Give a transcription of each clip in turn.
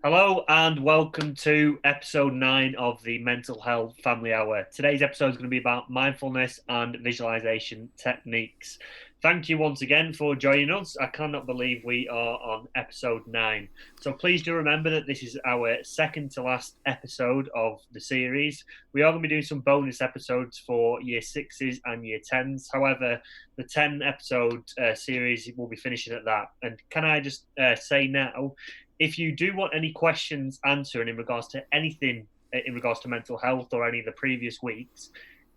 Hello and welcome to episode 9 of the Mental Health Family Hour. Today's episode is going to be about mindfulness and visualization techniques. Thank you once again for joining us. I cannot believe we are on episode 9. So please do remember that this is our second to last episode of the series. We are going to be doing some bonus episodes for year 6s and year 10s. However, the 10 episode series will be finishing at that. And can I just say now, if you do want any questions answered in regards to anything in regards to mental health or any of the previous weeks,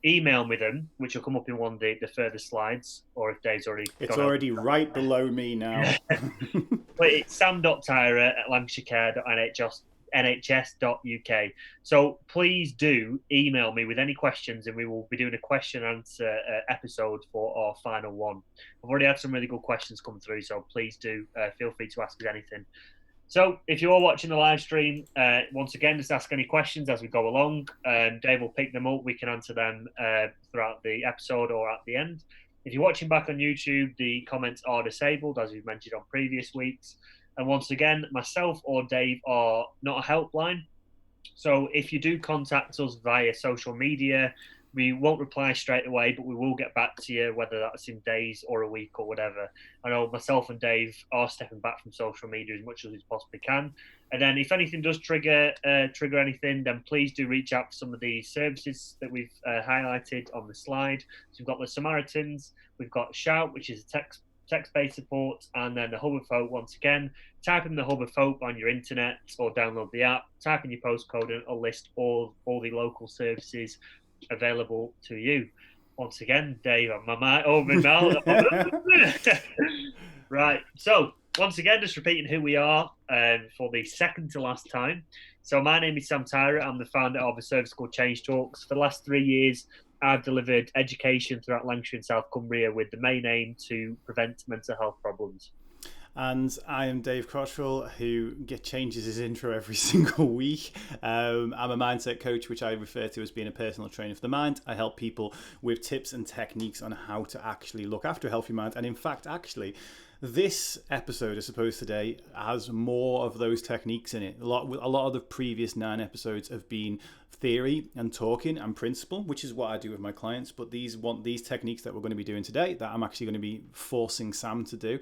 email me them, which will come up in one of the further slides, or if Dave's already It's gone over. already right below me now. But it's sam.tyrer at lancashire.nhs.uk. So please do email me with any questions, and we will be doing a question and answer episode for our final one. I've already had some really good questions come through, so please do feel free to ask us anything. So, if you are watching the live stream, once again, just ask any questions as we go along. Dave will pick them up. We can answer them throughout the episode or at the end. If you're watching back on YouTube, the comments are disabled, as we've mentioned on previous weeks. And once again, myself or Dave are not a helpline. So, if you do contact us via social media, we won't reply straight away, but we will get back to you, whether that's in days or a week or whatever. I know myself and Dave are stepping back from social media as much as we possibly can. And then if anything does trigger anything, then please do reach out to some of the services that we've highlighted on the slide. So we've got the Samaritans, we've got Shout, which is a text-based support, and then the Hub of Hope. Once again, type in the Hub of Hope on your internet or download the app, type in your postcode, and it'll list all the local services available to you. Once again, Dave, on my mind over now. Right. So, once again, just repeating who we are for the second to last time. So, my name is Sam Tyrer. I'm the founder of a service called Change Talks. For the last 3 years, I've delivered education throughout Lancashire and South Cumbria with the main aim to prevent mental health problems. And I am Dave Cottrell, who changes his intro every single week. I'm a mindset coach, which I refer to as being a personal trainer for the mind. I help people with tips and techniques on how to actually look after a healthy mind. And in fact, this episode, I suppose today, has more of those techniques in it. A lot of the previous 9 episodes have been theory and talking and principle, which is what I do with my clients. But these techniques that we're going to be doing today, that I'm actually going to be forcing Sam to do,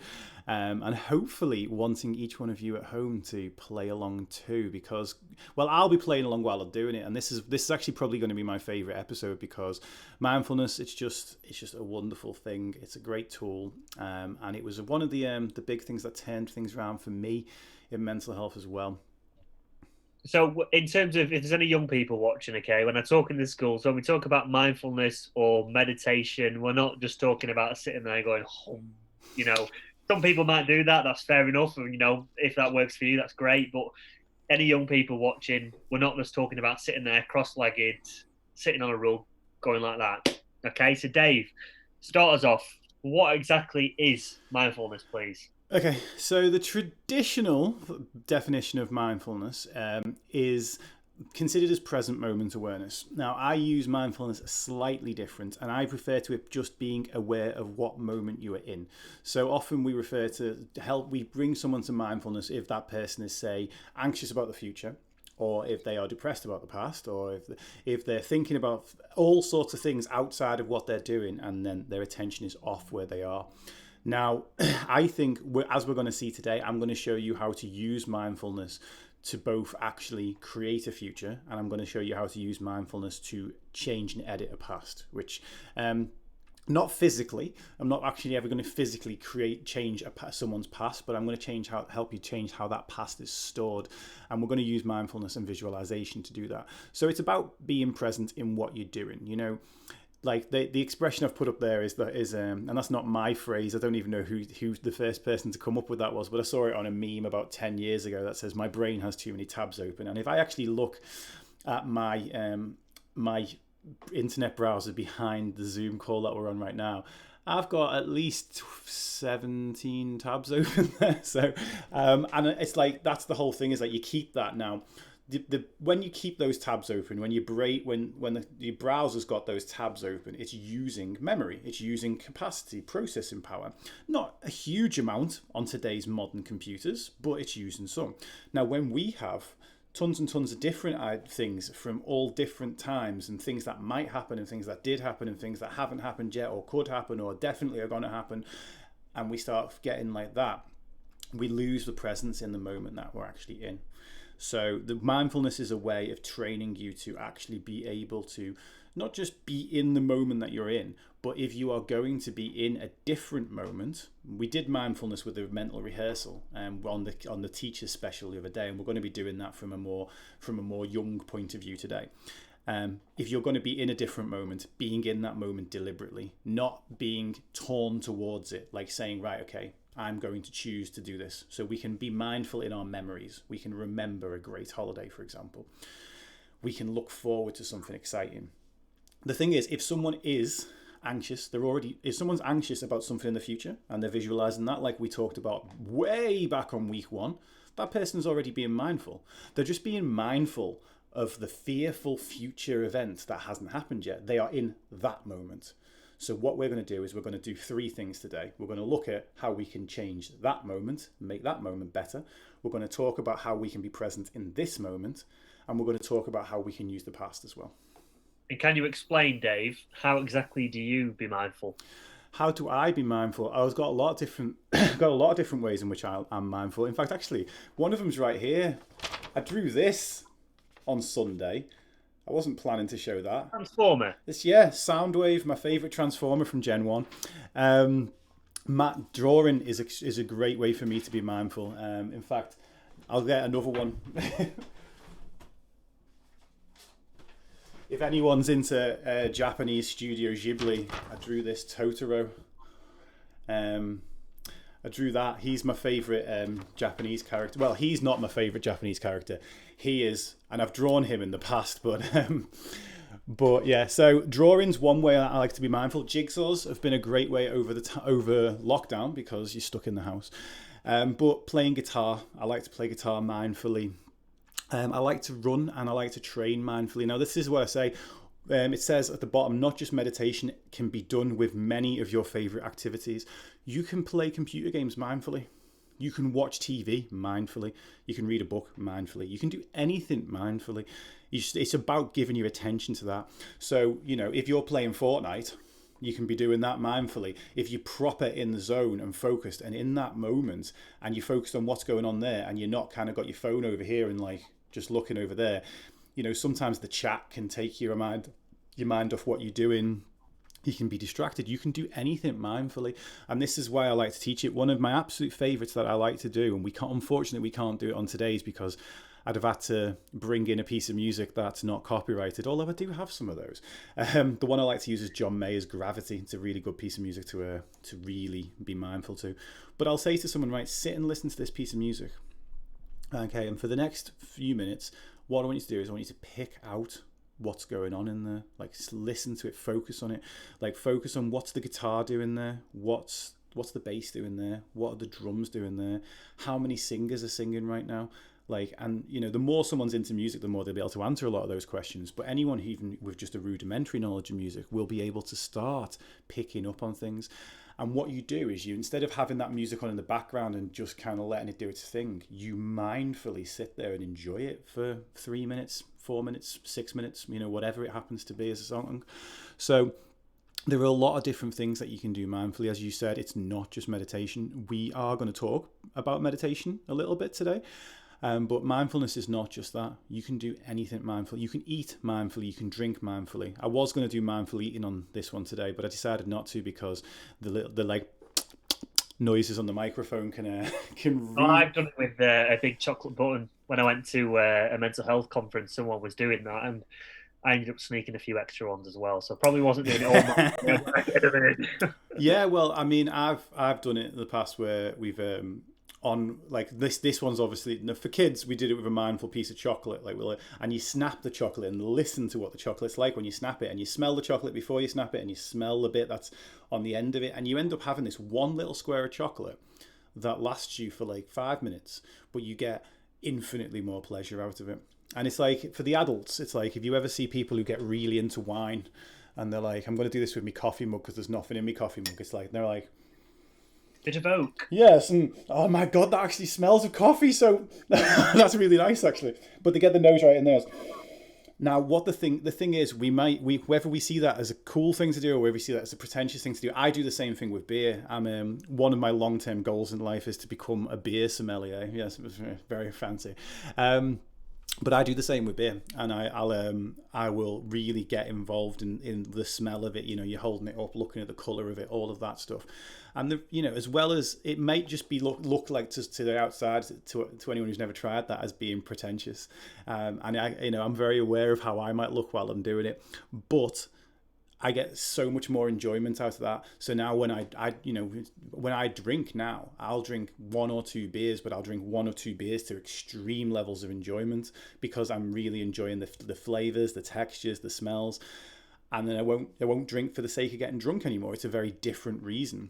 and hopefully wanting each one of you at home to play along too. Because, well, I'll be playing along while I'm doing it, and this is actually probably going to be my favorite episode because mindfulness, it's just a wonderful thing. It's a great tool, and it was one of the big things that turned things around for me in mental health as well. So, in terms of if there's any young people watching, okay, when I talk in the schools, when we talk about mindfulness or meditation, we're not just talking about sitting there going, hum, you know. Some people might do that. That's fair enough. And, if that works for you, that's great. But any young people watching, we're not just talking about sitting there cross-legged, sitting on a rug, going like that. Okay, so Dave, start us off. What exactly is mindfulness, please? Okay, so the traditional definition of mindfulness is considered as present moment awareness. Now, I use mindfulness slightly different, and I refer to it just being aware of what moment you are in. So often we refer to we bring someone to mindfulness if that person is, say, anxious about the future, or if they are depressed about the past, or if they're thinking about all sorts of things outside of what they're doing, and then their attention is off where they are. Now, I think, as we're going to see today, I'm going to show you how to use mindfulness to both actually create a future, and I'm going to show you how to use mindfulness to change and edit a past, which not physically. I'm not actually ever going to physically change someone's past, but I'm going to help you change how that past is stored, and we're going to use mindfulness and visualization to do that. So it's about being present in what you're doing. Like the expression I've put up there is and that's not my phrase. I don't even know who the first person to come up with that was, but I saw it on a meme about 10 years ago that says, "My brain has too many tabs open." And if I actually look at my my internet browser behind the Zoom call that we're on right now, I've got at least 17 tabs open there. So, and it's like, that's the whole thing, is that you keep that now. when you keep those tabs open, when your browser's got those tabs open, it's using memory, it's using capacity, processing power. Not a huge amount on today's modern computers, but it's using some. Now, when we have tons and tons of different things from all different times, and things that might happen, and things that did happen, and things that haven't happened yet, or could happen, or definitely are going to happen, and we start getting like that, we lose the presence in the moment that we're actually in. So the mindfulness is a way of training you to actually be able to not just be in the moment that you're in, but if you are going to be in a different moment. We did mindfulness with the mental rehearsal on the teacher's special the other day, and we're going to be doing that from a more young point of view today. If you're going to be in a different moment, being in that moment deliberately, not being torn towards it, like saying, right, okay, I'm going to choose to do this. So we can be mindful in our memories. We can remember a great holiday, for example. We can look forward to something exciting. The thing is, if someone is anxious, if someone's anxious about something in the future and they're visualizing that, like we talked about way back on week 1, that person's already being mindful. They're just being mindful of the fearful future event that hasn't happened yet. They are in that moment. So what we're going to do is we're going to do 3 things today. We're going to look at how we can change that moment, make that moment better. We're going to talk about how we can be present in this moment. And we're going to talk about how we can use the past as well. And can you explain, Dave, how exactly do you be mindful? How do I be mindful? I've got a lot of different ways in which I'm mindful. In fact, actually, one of them's right here. I drew this on Sunday. I wasn't planning to show that. Transformer. Soundwave, my favourite transformer from Gen 1. Drawing is a great way for me to be mindful. In fact, I'll get another one. If anyone's into Japanese Studio Ghibli, I drew this Totoro. I drew that. He's my favourite Japanese character. Well, he's not my favourite Japanese character. He is, and I've drawn him in the past, but yeah. So drawing's one way I like to be mindful. Jigsaws have been a great way over lockdown because you're stuck in the house. But playing guitar, I like to play guitar mindfully. I like to run and I like to train mindfully. Now, this is what I say. It says at the bottom, not just meditation can be done with many of your favorite activities. You can play computer games mindfully. You can watch TV mindfully. You can read a book mindfully. You can do anything mindfully. It's about giving your attention to that. So, if you're playing Fortnite, you can be doing that mindfully. If you're proper in the zone and focused and in that moment and you're focused on what's going on there and you're not kind of got your phone over here and like just looking over there, sometimes the chat can take your mind off what you're doing. You can be distracted. You can do anything mindfully. And this is why I like to teach it. One of my absolute favorites that I like to do, and unfortunately we can't do it on today's because I'd have had to bring in a piece of music that's not copyrighted, although I do have some of those. The one I like to use is John Mayer's Gravity. It's a really good piece of music to really be mindful to. But I'll say to someone, right, sit and listen to this piece of music. Okay, and for the next few minutes, what I want you to do is I want you to pick out what's going on in there. Like, listen to it, focus on it. Like, focus on what's the guitar doing there, what's the bass doing there, what are the drums doing there, how many singers are singing right now. Like, and the more someone's into music, the more they'll be able to answer a lot of those questions. But anyone even with just a rudimentary knowledge of music will be able to start picking up on things. And what you do is instead of having that music on in the background and just kind of letting it do its thing, you mindfully sit there and enjoy it for 3 minutes, 4 minutes, 6 minutes, whatever it happens to be as a song. So there are a lot of different things that you can do mindfully. As you said, it's not just meditation. We are going to talk about meditation a little bit today. But mindfulness is not just that. You can do anything mindfully. You can eat mindfully. You can drink mindfully. I was going to do mindful eating on this one today, but I decided not to because the like noises on the microphone can. Well, I've done it with a big chocolate button when I went to a mental health conference. Someone was doing that, and I ended up sneaking a few extra ones as well. So probably wasn't doing it all. Yeah, well, I mean, I've done it in the past where we've. On like this one's obviously for kids. We did it with a mindful piece of chocolate, and you snap the chocolate and listen to what the chocolate's like when you snap it, and you smell the chocolate before you snap it, and you smell the bit that's on the end of it, and you end up having this one little square of chocolate that lasts you for like 5 minutes, but you get infinitely more pleasure out of it. And it's like, for the adults, it's like, if you ever see people who get really into wine and they're like, I'm going to do this with my coffee mug because there's nothing in my coffee mug. It's like, they're like, bit of oak. yes, and oh my God, that actually smells of coffee. So that's really nice, actually. But they get the nose right in theirs. Now, what the thing is, whether we see that as a cool thing to do or whether we see that as a pretentious thing to do, I do the same thing with beer. I'm one of my long-term goals in life is to become a beer sommelier. Yes, it was very fancy. But I do the same with beer, and I will really get involved in the smell of it. You know, you're holding it up, looking at the color of it, all of that stuff, and as well as it might just be look like to the outside to anyone who's never tried that as being pretentious, and I'm very aware of how I might look while I'm doing it, but I get so much more enjoyment out of that. So now when I drink now, I'll drink 1 or 2 beers, but I'll drink 1 or 2 beers to extreme levels of enjoyment because I'm really enjoying the flavors, the textures, the smells. And then I won't drink for the sake of getting drunk anymore. It's a very different reason.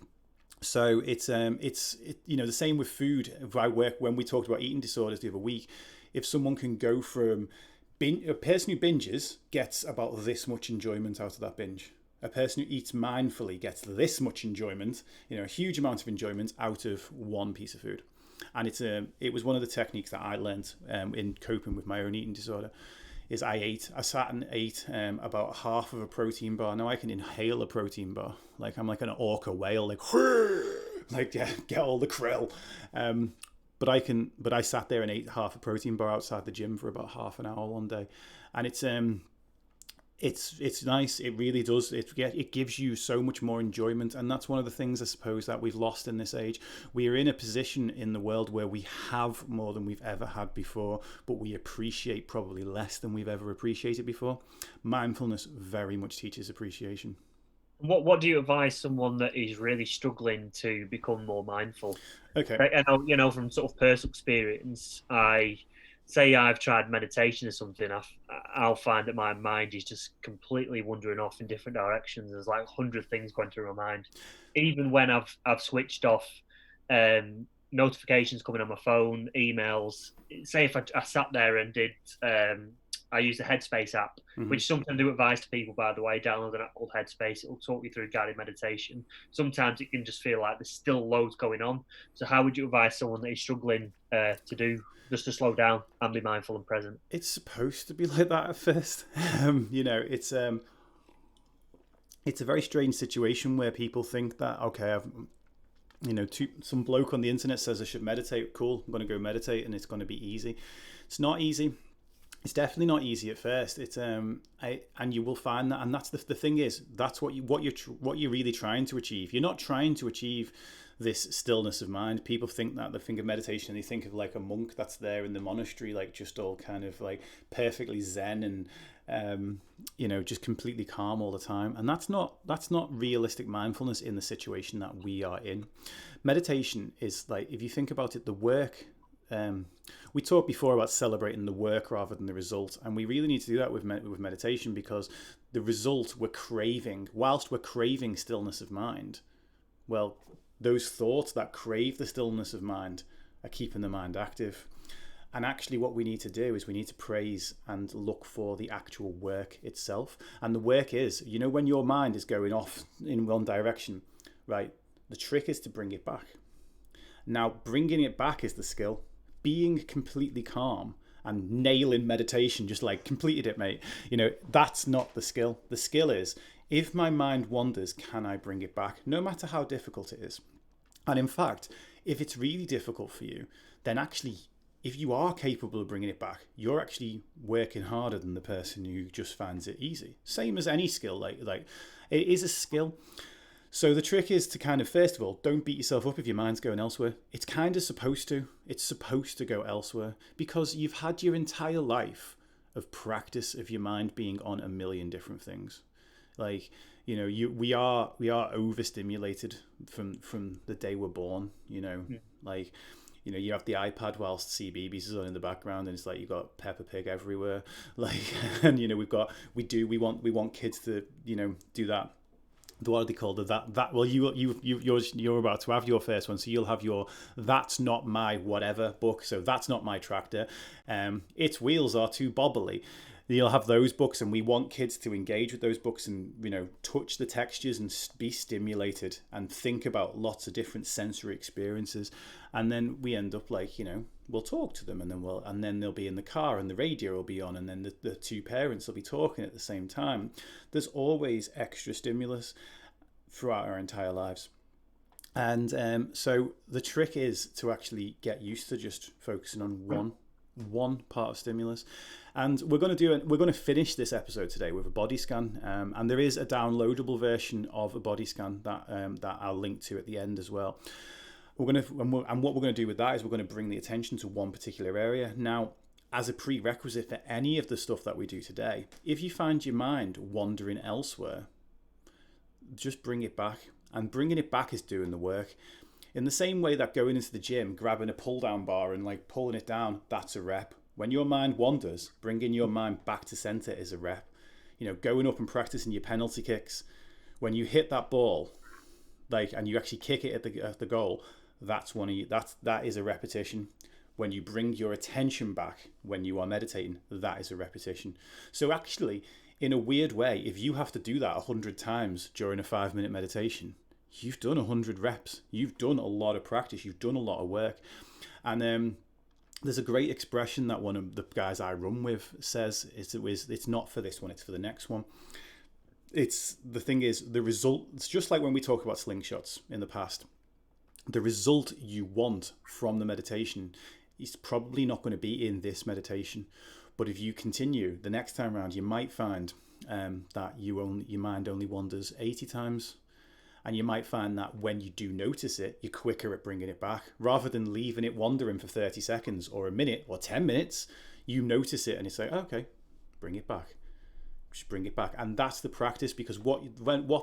So it's the same with food. When we talked about eating disorders the other week, if someone can go from a person who binges gets about this much enjoyment out of that binge. A person who eats mindfully gets this much enjoyment, a huge amount of enjoyment out of one piece of food. And it was one of the techniques that I learned in coping with my own eating disorder. Is I sat and ate about half of a protein bar. Now I can inhale a protein bar, like I'm like an orca whale, like get all the krill. But I sat there and ate half a protein bar outside the gym for about half an hour one day, and it's nice. It really does. It gives you so much more enjoyment, and that's one of the things I suppose that we've lost in this age. We are in a position in the world where we have more than we've ever had before, but we appreciate probably less than we've ever appreciated before. Mindfulness very much teaches appreciation. What do you advise someone that is really struggling to become more mindful? Okay. And from sort of personal experience, I've tried meditation or something, I'll find that my mind is just completely wandering off in different directions. There's like 100 things going through my mind. Even when I've switched off notifications coming on my phone, emails. Say if I sat there and did I use the Headspace app, which sometimes I do advise to people, by the way. Download an app called Headspace. It will talk you through guided meditation. Sometimes it can just feel like there's still loads going on. So how would you advise someone that is struggling to do, just to slow down and be mindful and present? It's supposed to be like that at first. It's a very strange situation where people think that, okay, some bloke on the internet says I should meditate. Cool, I'm going to go meditate and it's going to be easy. It's not easy. It's definitely not easy at first. And you will find that, and that's the thing is, that's what you're really trying to achieve. You're not trying to achieve this stillness of mind. People think that, they think of meditation and they think of like a monk that's there in the monastery, like just all kind of like perfectly zen and just completely calm all the time. And that's not realistic mindfulness in the situation that we are in. Meditation is like, if you think about it, the work. We talked before about celebrating the work rather than the result, and we really need to do that with meditation, because the result we're craving, whilst we're craving stillness of mind, well, those thoughts that crave the stillness of mind are keeping the mind active. And actually what we need to do is we need to praise and look for the actual work itself. And the work is, when your mind is going off in one direction, right, the trick is to bring it back. Now, bringing it back is the skill. Being completely calm and nailing meditation, just like completed it, mate. That's not the skill. The skill is, if my mind wanders, can I bring it back? No matter how difficult it is. And in fact, if it's really difficult for you, then actually, if you are capable of bringing it back, you're actually working harder than the person who just finds it easy. Same as any skill, like it is a skill. So the trick is to kind of, first of all, don't beat yourself up if your mind's going elsewhere. It's kind of supposed to. It's supposed to go elsewhere, because you've had your entire life of practice of your mind being on a million different things. Like, we are overstimulated from the day we're born. Like, you have the iPad whilst CBeebies is on in the background, and it's like you've got Peppa Pig everywhere. Like, and we want kids to do that. what are they called? That well, you're about to have your first one, so you'll have your "That's Not My Whatever" book. So that's not my tractor. Its wheels are too bobbly. You'll have those books, and we want kids to engage with those books and, you know, touch the textures and be stimulated and think about lots of different sensory experiences. And then we end up like, you know, we'll talk to them, and then they'll be in the car and the radio will be on, and then the two parents will be talking at the same time. There's always extra stimulus throughout our entire lives. And so the trick is to actually get used to just focusing on one part of stimulus. And we're going to finish this episode today with a body scan, and there is a downloadable version of a body scan that I'll link to at the end as well. What we're going to do with that is we're going to bring the attention to one particular area. Now, as a prerequisite for any of the stuff that we do today, if you find your mind wandering elsewhere, just bring it back. And bringing it back is doing the work. In the same way that going into the gym, grabbing a pull-down bar and like pulling it down, that's a rep. When your mind wanders, bringing your mind back to center is a rep. You know, going up and practicing your penalty kicks. When you hit that ball, like, and you actually kick it at the goal, that is a repetition. When you bring your attention back when you are meditating, that is a repetition. So actually, in a weird way, if you have to do that 100 times during a 5-minute meditation, you've done 100 reps. You've done a lot of practice. You've done a lot of work. And there's a great expression that one of the guys I run with says, it's not for this one, it's for the next one. The thing is, the result, it's just like when we talk about slingshots in the past. The result you want from the meditation is probably not going to be in this meditation. But if you continue the next time around, you might find that your mind only wanders 80 times. And you might find that when you do notice it, you're quicker at bringing it back. Rather than leaving it wandering for 30 seconds or a minute or 10 minutes, you notice it and it's like, okay, bring it back. Just bring it back. And that's the practice, because what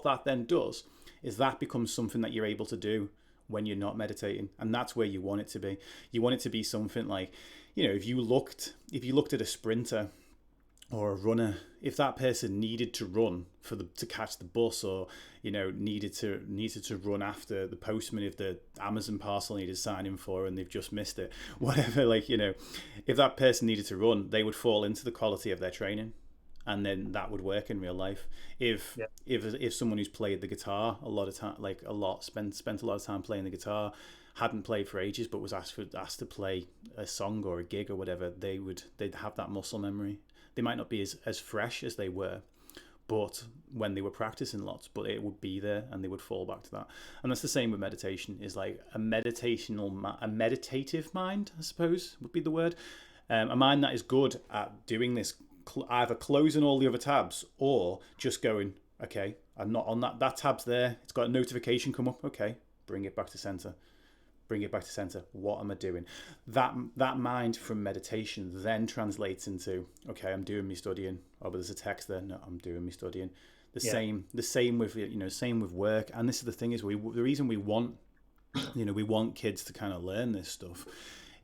that then does is that becomes something that you're able to do when you're not meditating. And that's where you want it to be. You want it to be something like, you know, if you looked at a sprinter or a runner, if that person needed to run to catch the bus, or, you know, needed to run after the postman if the Amazon parcel needed signing for and they've just missed it, whatever, like, you know, if that person needed to run, they would fall into the quality of their training, and then that would work in real life. If someone who's played the guitar a lot of time, spent a lot of time playing the guitar, hadn't played for ages but was asked to play a song or a gig or whatever, they'd have that muscle memory. They might not be as fresh as they were, but when they were practicing lots, but it would be there and they would fall back to that. And that's the same with meditation. Is like a meditative mind, I suppose would be the word. A mind that is good at doing this, either closing all the other tabs or just going, okay, I'm not on that tab's there. It's got a notification come up. Okay, bring it back to center. Bring it back to center. What am I doing? That mind from meditation then translates into, okay, I'm doing my studying. Oh, but there's a text there. No, I'm doing my studying. The same with, you know, same with work. And this is the thing is, the reason we want kids to kind of learn this stuff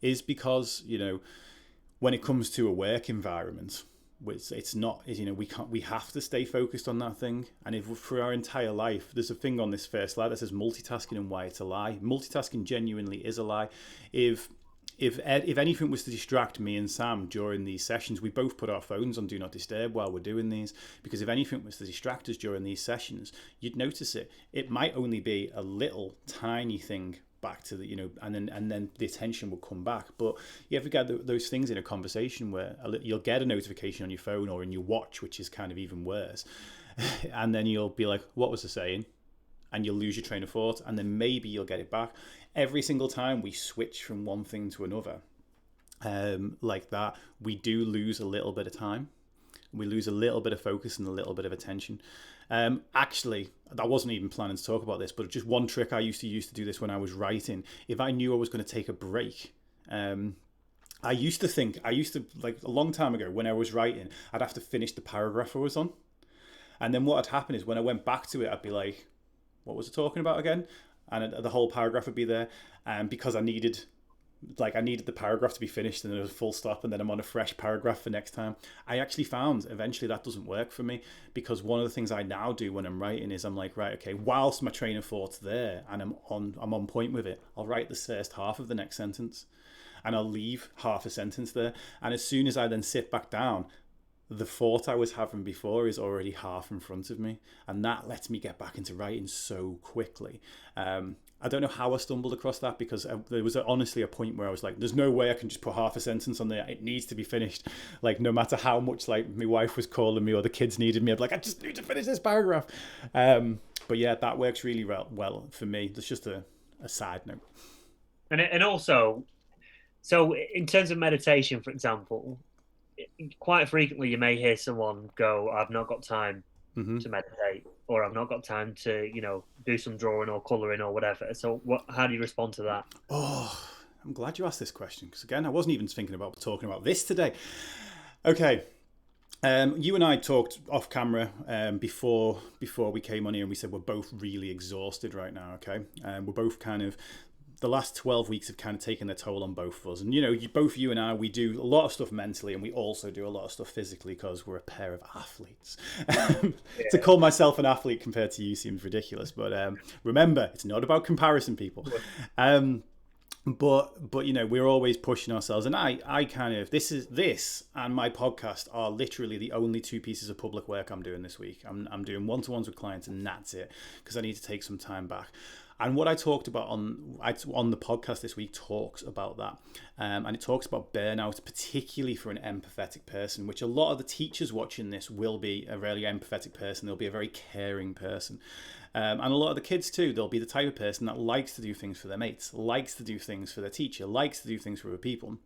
is because, you know, when it comes to a work environment, it's not, you know, we have to stay focused on that thing. And if for our entire life, there's a thing on this first slide that says multitasking and why it's a lie. Multitasking genuinely is a lie. If anything was to distract me and Sam during these sessions, we both put our phones on Do Not Disturb while we're doing these, because if anything was to distract us during these sessions, you'd notice it. It might only be a little tiny thing back to the, you know, and then the attention will come back. But you ever get those things in a conversation where you'll get a notification on your phone or in your watch, which is kind of even worse, and then you'll be like, what was I saying? And you'll lose your train of thought, and then maybe you'll get it back. Every single time we switch from one thing to another, like that, we do lose a little bit of time. We lose a little bit of focus and a little bit of attention. Actually, I wasn't even planning to talk about this, but just one trick I used to do this when I was writing. If I knew I was going to take a break, I used to like a long time ago when I was writing, I'd have to finish the paragraph I was on. And then what had happened is when I went back to it, I'd be like, what was I talking about again? And the whole paragraph would be there. And because I needed like I needed the paragraph to be finished and there was a full stop and then I'm on a fresh paragraph for next time. I actually found eventually that doesn't work for me, because one of the things I now do when I'm writing is I'm like, right, okay, whilst my train of thought's there and I'm on point with it, I'll write the first half of the next sentence and I'll leave half a sentence there. And as soon as I then sit back down, the thought I was having before is already half in front of me, and that lets me get back into writing so quickly. I don't know how I stumbled across that, because there was honestly a point where I was like, there's no way I can just put half a sentence on there. It needs to be finished. Like, no matter how much like my wife was calling me or the kids needed me, I'm like, I just need to finish this paragraph. But yeah, that works really well for me. That's just a side note. And also, so in terms of meditation, for example, quite frequently you may hear someone go, I've not got time to meditate, or I've not got time to, do some drawing or colouring or whatever. So how do you respond to that? Oh, I'm glad you asked this question, because again, I wasn't even thinking about talking about this today. Okay. You and I talked off camera before we came on here, and we said we're both really exhausted right now, okay? We're both kind of, the last 12 weeks have kind of taken their toll on both of us. And, you and I, we do a lot of stuff mentally, and we also do a lot of stuff physically, because we're a pair of athletes. To call myself an athlete compared to you seems ridiculous. But remember, it's not about comparison, people. But we're always pushing ourselves. And I kind of, this and my podcast are literally the only two pieces of public work I'm doing this week. I'm doing one-to-ones with clients, and that's it, because I need to take some time back. And what I talked about on the podcast this week talks about that. And it talks about burnout, particularly for an empathetic person, which a lot of the teachers watching this will be a really empathetic person. They'll be a very caring person. And a lot of the kids too, they'll be the type of person that likes to do things for their mates, likes to do things for their teacher, likes to do things for other people.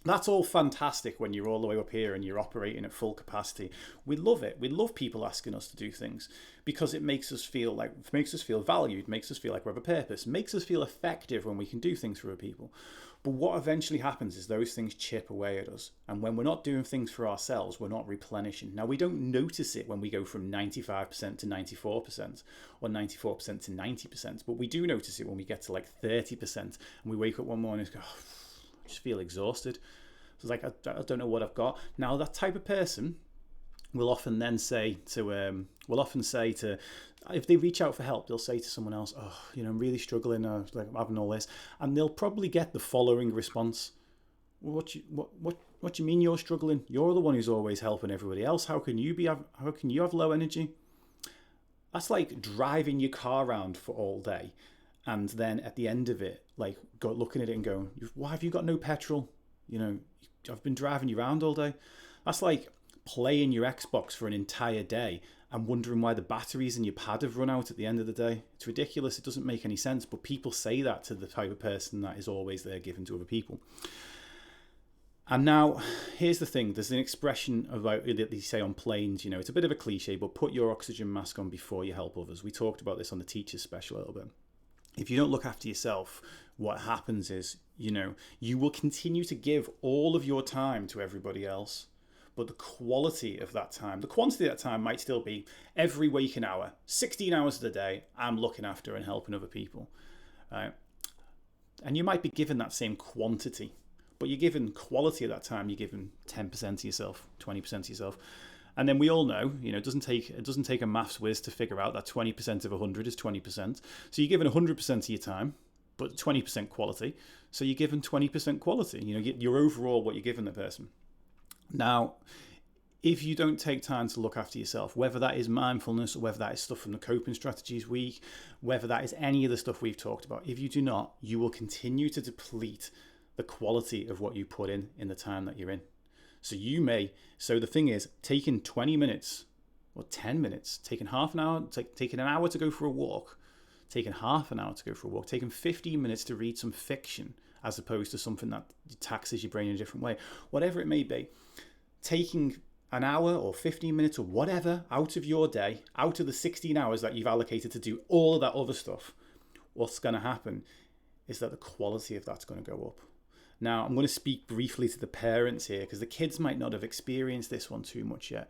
That's all fantastic when you're all the way up here and you're operating at full capacity. We love it. We love people asking us to do things, because it makes us feel valued, makes us feel like we have a purpose, makes us feel effective when we can do things for other people. But what eventually happens is those things chip away at us. And when we're not doing things for ourselves, we're not replenishing. Now, we don't notice it when we go from 95% to 94% or 94% to 90%, but we do notice it when we get to like 30% and we wake up one morning and go, just feel exhausted. So it's like, I don't know what I've got. Now, that type of person will often then say to, if they reach out for help, they'll say to someone else, I'm really struggling, I'm having all this. And they'll probably get the following response. What do you mean you're struggling? You're the one who's always helping everybody else. How can you have low energy? That's like driving your car around for all day, and then at the end of it, like looking at it and going, why have you got no petrol? I've been driving you around all day. That's like playing your Xbox for an entire day and wondering why the batteries in your pad have run out at the end of the day. It's ridiculous. It doesn't make any sense. But people say that to the type of person that is always there giving to other people. And now, here's the thing. There's an expression about that they say on planes, it's a bit of a cliche, but put your oxygen mask on before you help others. We talked about this on the Teachers Special a little bit. If you don't look after yourself, what happens is, you will continue to give all of your time to everybody else, but the quality of that time, the quantity of that time might still be every waking hour, 16 hours of the day, I'm looking after and helping other people, right? And you might be given that same quantity, but you're given quality of that time, you're given 10% to yourself, 20% to yourself. And then we all know, it doesn't take a maths whiz to figure out that 20% of 100 is 20%. So you're given 100% of your time, but 20% quality. So you're given 20% quality. Your overall what you're giving the person. Now, if you don't take time to look after yourself, whether that is mindfulness, or whether that is stuff from the Coping Strategies week, whether that is any of the stuff we've talked about, if you do not, you will continue to deplete the quality of what you put in the time that you're in. So the thing is, taking 20 minutes or 10 minutes, taking half an hour, taking an hour to go for a walk, taking half an hour to go for a walk, taking 15 minutes to read some fiction as opposed to something that taxes your brain in a different way, whatever it may be, taking an hour or 15 minutes or whatever out of your day, out of the 16 hours that you've allocated to do all of that other stuff, what's going to happen is that the quality of that's going to go up. Now, I'm going to speak briefly to the parents here, because the kids might not have experienced this one too much yet.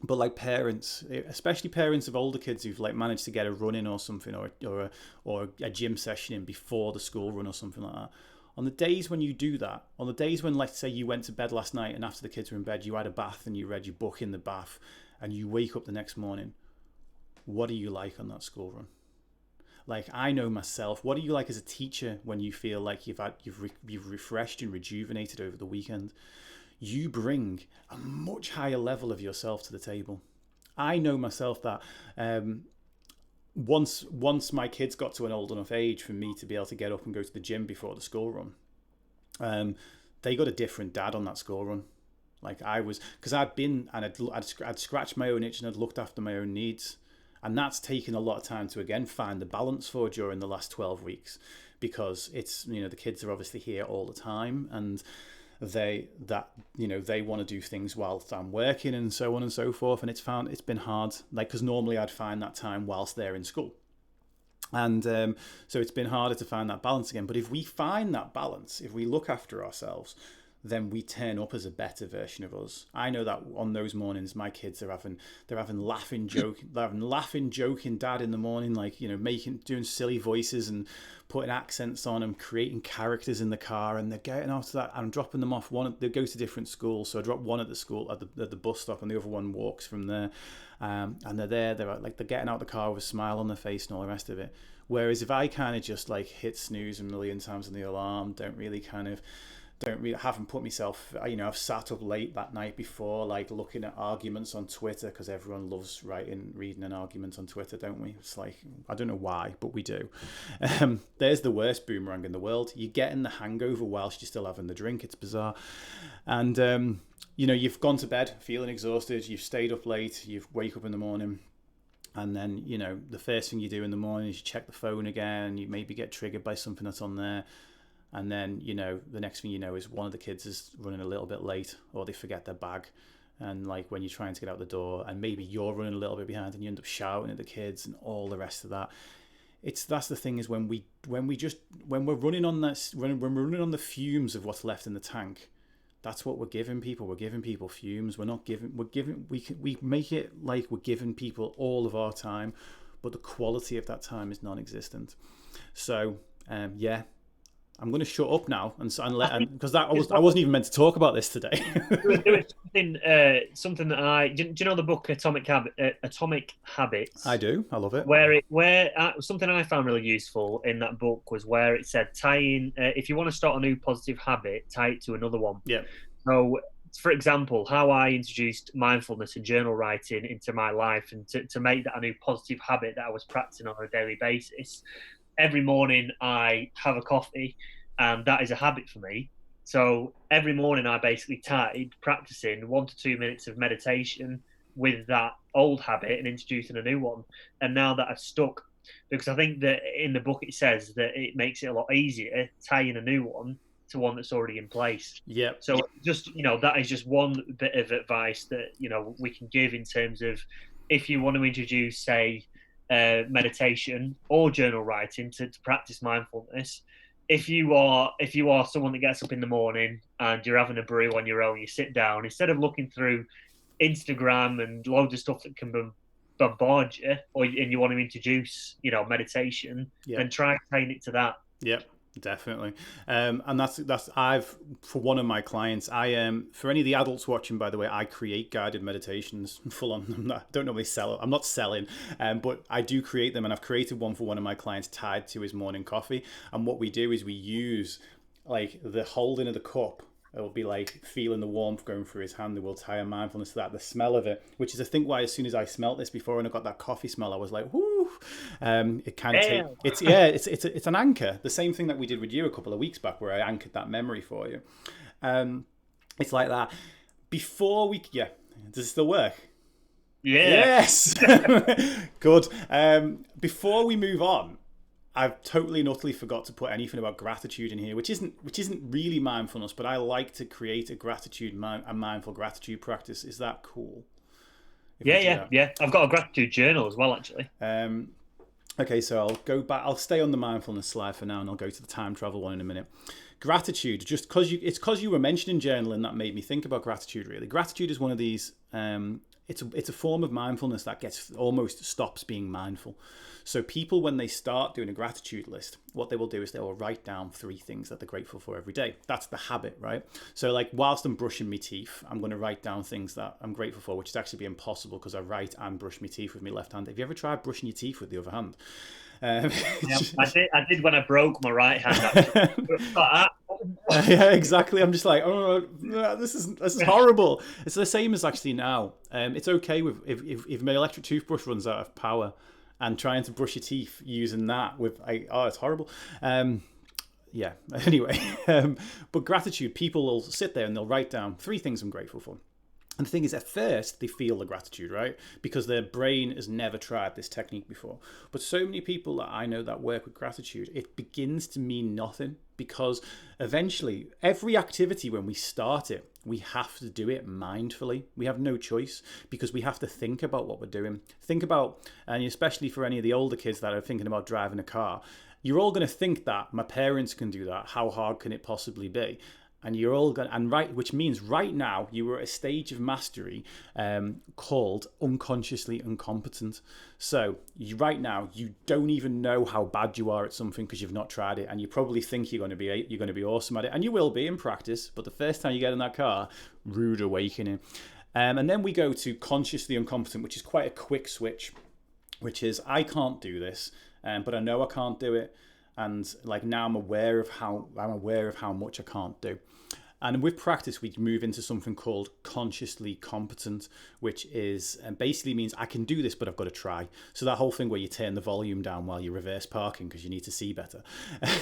But like parents, especially parents of older kids who've like managed to get a run in or something, or a gym session in before the school run or something like that. On the days when you do that, on the days when, let's say, you went to bed last night and after the kids were in bed, you had a bath and you read your book in the bath, and you wake up the next morning, what are you like on that school run? Like, I know myself. What are you like as a teacher when you feel like you've refreshed and rejuvenated over the weekend? You bring a much higher level of yourself to the table. I know myself that once my kids got to an old enough age for me to be able to get up and go to the gym before the school run, they got a different dad on that school run. Like I was, because I'd been and I'd scratched my own itch and I'd looked after my own needs, and that's taken a lot of time to again find the balance for during the last 12 weeks, because it's, you know, the kids are obviously here all the time, and they want to do things whilst I'm working and so on and so forth, and it's been hard, like, because normally I'd find that time whilst they're in school, and so it's been harder to find that balance again. But if we find that balance, if we look after ourselves, then we turn up as a better version of us. I know that on those mornings, my kids are having laughing, joking dad in the morning, like, you know, doing silly voices and putting accents on and creating characters in the car, and they're getting after that. I'm dropping them off. They go to different schools, so I drop one at the school at the bus stop, and the other one walks from there. And they're there. They're getting out of the car with a smile on their face and all the rest of it. Whereas if I kind of just like hit snooze a million times on the alarm, haven't put myself, you know, I've sat up late that night before, like looking at arguments on Twitter, because everyone loves reading an argument on Twitter, don't we? It's like, I don't know why, but we do. There's the worst boomerang in the world. You're getting the hangover whilst you're still having the drink. It's bizarre. And, you know, you've gone to bed feeling exhausted, you've stayed up late, you wake up in the morning, and then, you know, the first thing you do in the morning is you check the phone again, you maybe get triggered by something that's on there. And then, you know, the next thing you know is one of the kids is running a little bit late, or they forget their bag. And like when you're trying to get out the door, and maybe you're running a little bit behind, and you end up shouting at the kids and all the rest of that. That's the thing, is when we're running on this, when we're running on the fumes of what's left in the tank, that's what we're giving people. We're giving people fumes. We make it like we're giving people all of our time, but the quality of that time is non-existent. So, yeah. I'm going to shut up now because I wasn't even meant to talk about this today. Something that do you know the book Atomic Habits? I do. I love it. Something I found really useful in that book was where it said if you want to start a new positive habit, tie it to another one. Yeah. So, for example, how I introduced mindfulness and journal writing into my life, and to make that a new positive habit that I was practicing on a daily basis. Every morning I have a coffee, and that is a habit for me. So every morning I basically tied practicing 1 to 2 minutes of meditation with that old habit and introducing a new one. And now that I've stuck, because I think that in the book it says that it makes it a lot easier tying a new one to one that's already in place. Yeah. So just, you know, that is just one bit of advice that, you know, we can give in terms of if you want to introduce, say, meditation or journal writing to practice mindfulness. If you are someone that gets up in the morning and you're having a brew on your own, you sit down, instead of looking through Instagram and loads of stuff that can bombard you, and you want to introduce, you know, meditation, then try tying it to that. Yep. Definitely. And that's for one of my clients, for any of the adults watching, by the way, I create guided meditations full on. I don't normally sell it. I'm not selling, but I do create them, and I've created one for one of my clients tied to his morning coffee. And what we do is we use like the holding of the cup. It will be like feeling the warmth going through his hand. We'll tie a mindfulness to that, the smell of it, which is I think why as soon as I smelt this before and I got that coffee smell, I was like, whoo. It kind of it's an anchor. The same thing that we did with you a couple of weeks back, where I anchored that memory for you. It's like that. Does it still work? Yeah. Yes. Good. Before we move on, I've totally and utterly forgot to put anything about gratitude in here, which isn't really mindfulness, but I like to create a mindful gratitude practice. Is that cool? Yeah. I've got a gratitude journal as well, actually. Okay, so I'll go back. I'll stay on the mindfulness slide for now, and I'll go to the time travel one in a minute. Gratitude, it's because you were mentioning journaling that made me think about gratitude. Really, gratitude is one of these. it's a form of mindfulness that gets almost stops being mindful. So people, when they start doing a gratitude list, what they will do is they will write down 3 things that they're grateful for every day. That's the habit, right? So like whilst I'm brushing my teeth, I'm going to write down things that I'm grateful for, which is actually impossible because I write and brush my teeth with my left hand. Have you ever tried brushing your teeth with the other hand? Yeah, I did when I broke my right hand. Actually. Yeah, exactly. I'm just like, oh, this is horrible. It's the same as actually now. It's okay with if my electric toothbrush runs out of power, and trying to brush your teeth using that with it's horrible. Yeah. Anyway, but gratitude, people will sit there and they'll write down 3 things I'm grateful for. And the thing is, at first, they feel the gratitude, right? Because their brain has never tried this technique before. But so many people that I know that work with gratitude, it begins to mean nothing because eventually, every activity, when we start it, we have to do it mindfully. We have no choice because we have to think about what we're doing. Think about, and especially for any of the older kids that are thinking about driving a car, you're all going to think that my parents can do that. How hard can it possibly be? And you're all going, and right, which means right now you were at a stage of mastery called unconsciously incompetent. So right now you don't even know how bad you are at something because you've not tried it, and you probably think you're going to be awesome at it, and you will be in practice. But the first time you get in that car, rude awakening. And then we go to consciously incompetent, which is quite a quick switch, which is I can't do this, but I know I can't do it. And like now I'm aware of how much I can't do. And with practice, we move into something called consciously competent, which is basically means I can do this, but I've got to try. So that whole thing where you turn the volume down while you're reverse parking because you need to see better,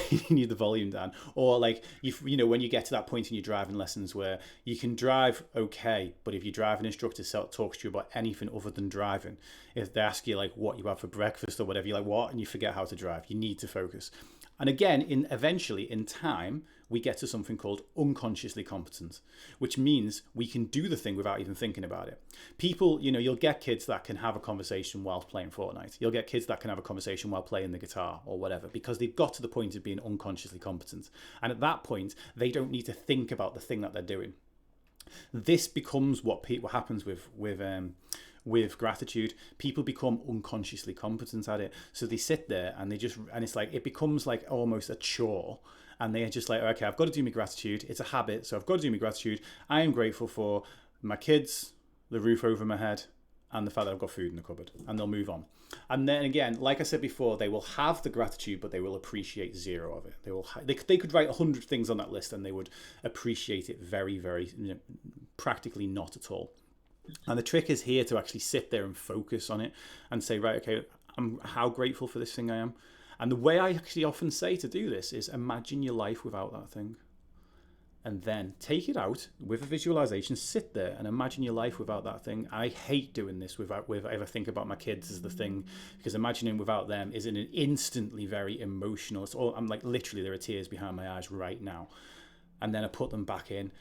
you need the volume down. Or like, when you get to that point in your driving lessons where you can drive okay, but if your driving instructor talks to you about anything other than driving, if they ask you like what you have for breakfast or whatever, you're like, what? And you forget how to drive. You need to focus. And again, eventually in time, we get to something called unconsciously competent, which means we can do the thing without even thinking about it. People, you'll get kids that can have a conversation while playing Fortnite. You'll get kids that can have a conversation while playing the guitar or whatever, because they've got to the point of being unconsciously competent. And at that point, they don't need to think about the thing that they're doing. This becomes what happens with gratitude. People become unconsciously competent at it. So they sit there and it's like, it becomes like almost a chore. And they're just like, okay, I've got to do my gratitude. It's a habit. So I've got to do my gratitude. I am grateful for my kids, the roof over my head, and the fact that I've got food in the cupboard. And they'll move on. And then again, like I said before, they will have the gratitude, but they will appreciate 0 of it. They could write 100 things on that list and they would appreciate it very, very, practically not at all. And the trick is here to actually sit there and focus on it and say, right, okay, how grateful for this thing I am. And the way I actually often say to do this is imagine your life without that thing. And then take it out with a visualization, sit there and imagine your life without that thing. I hate doing this if I ever think about my kids as the thing, because imagining without them is an instantly very emotional. I'm like, literally there are tears behind my eyes right now. And then I put them back in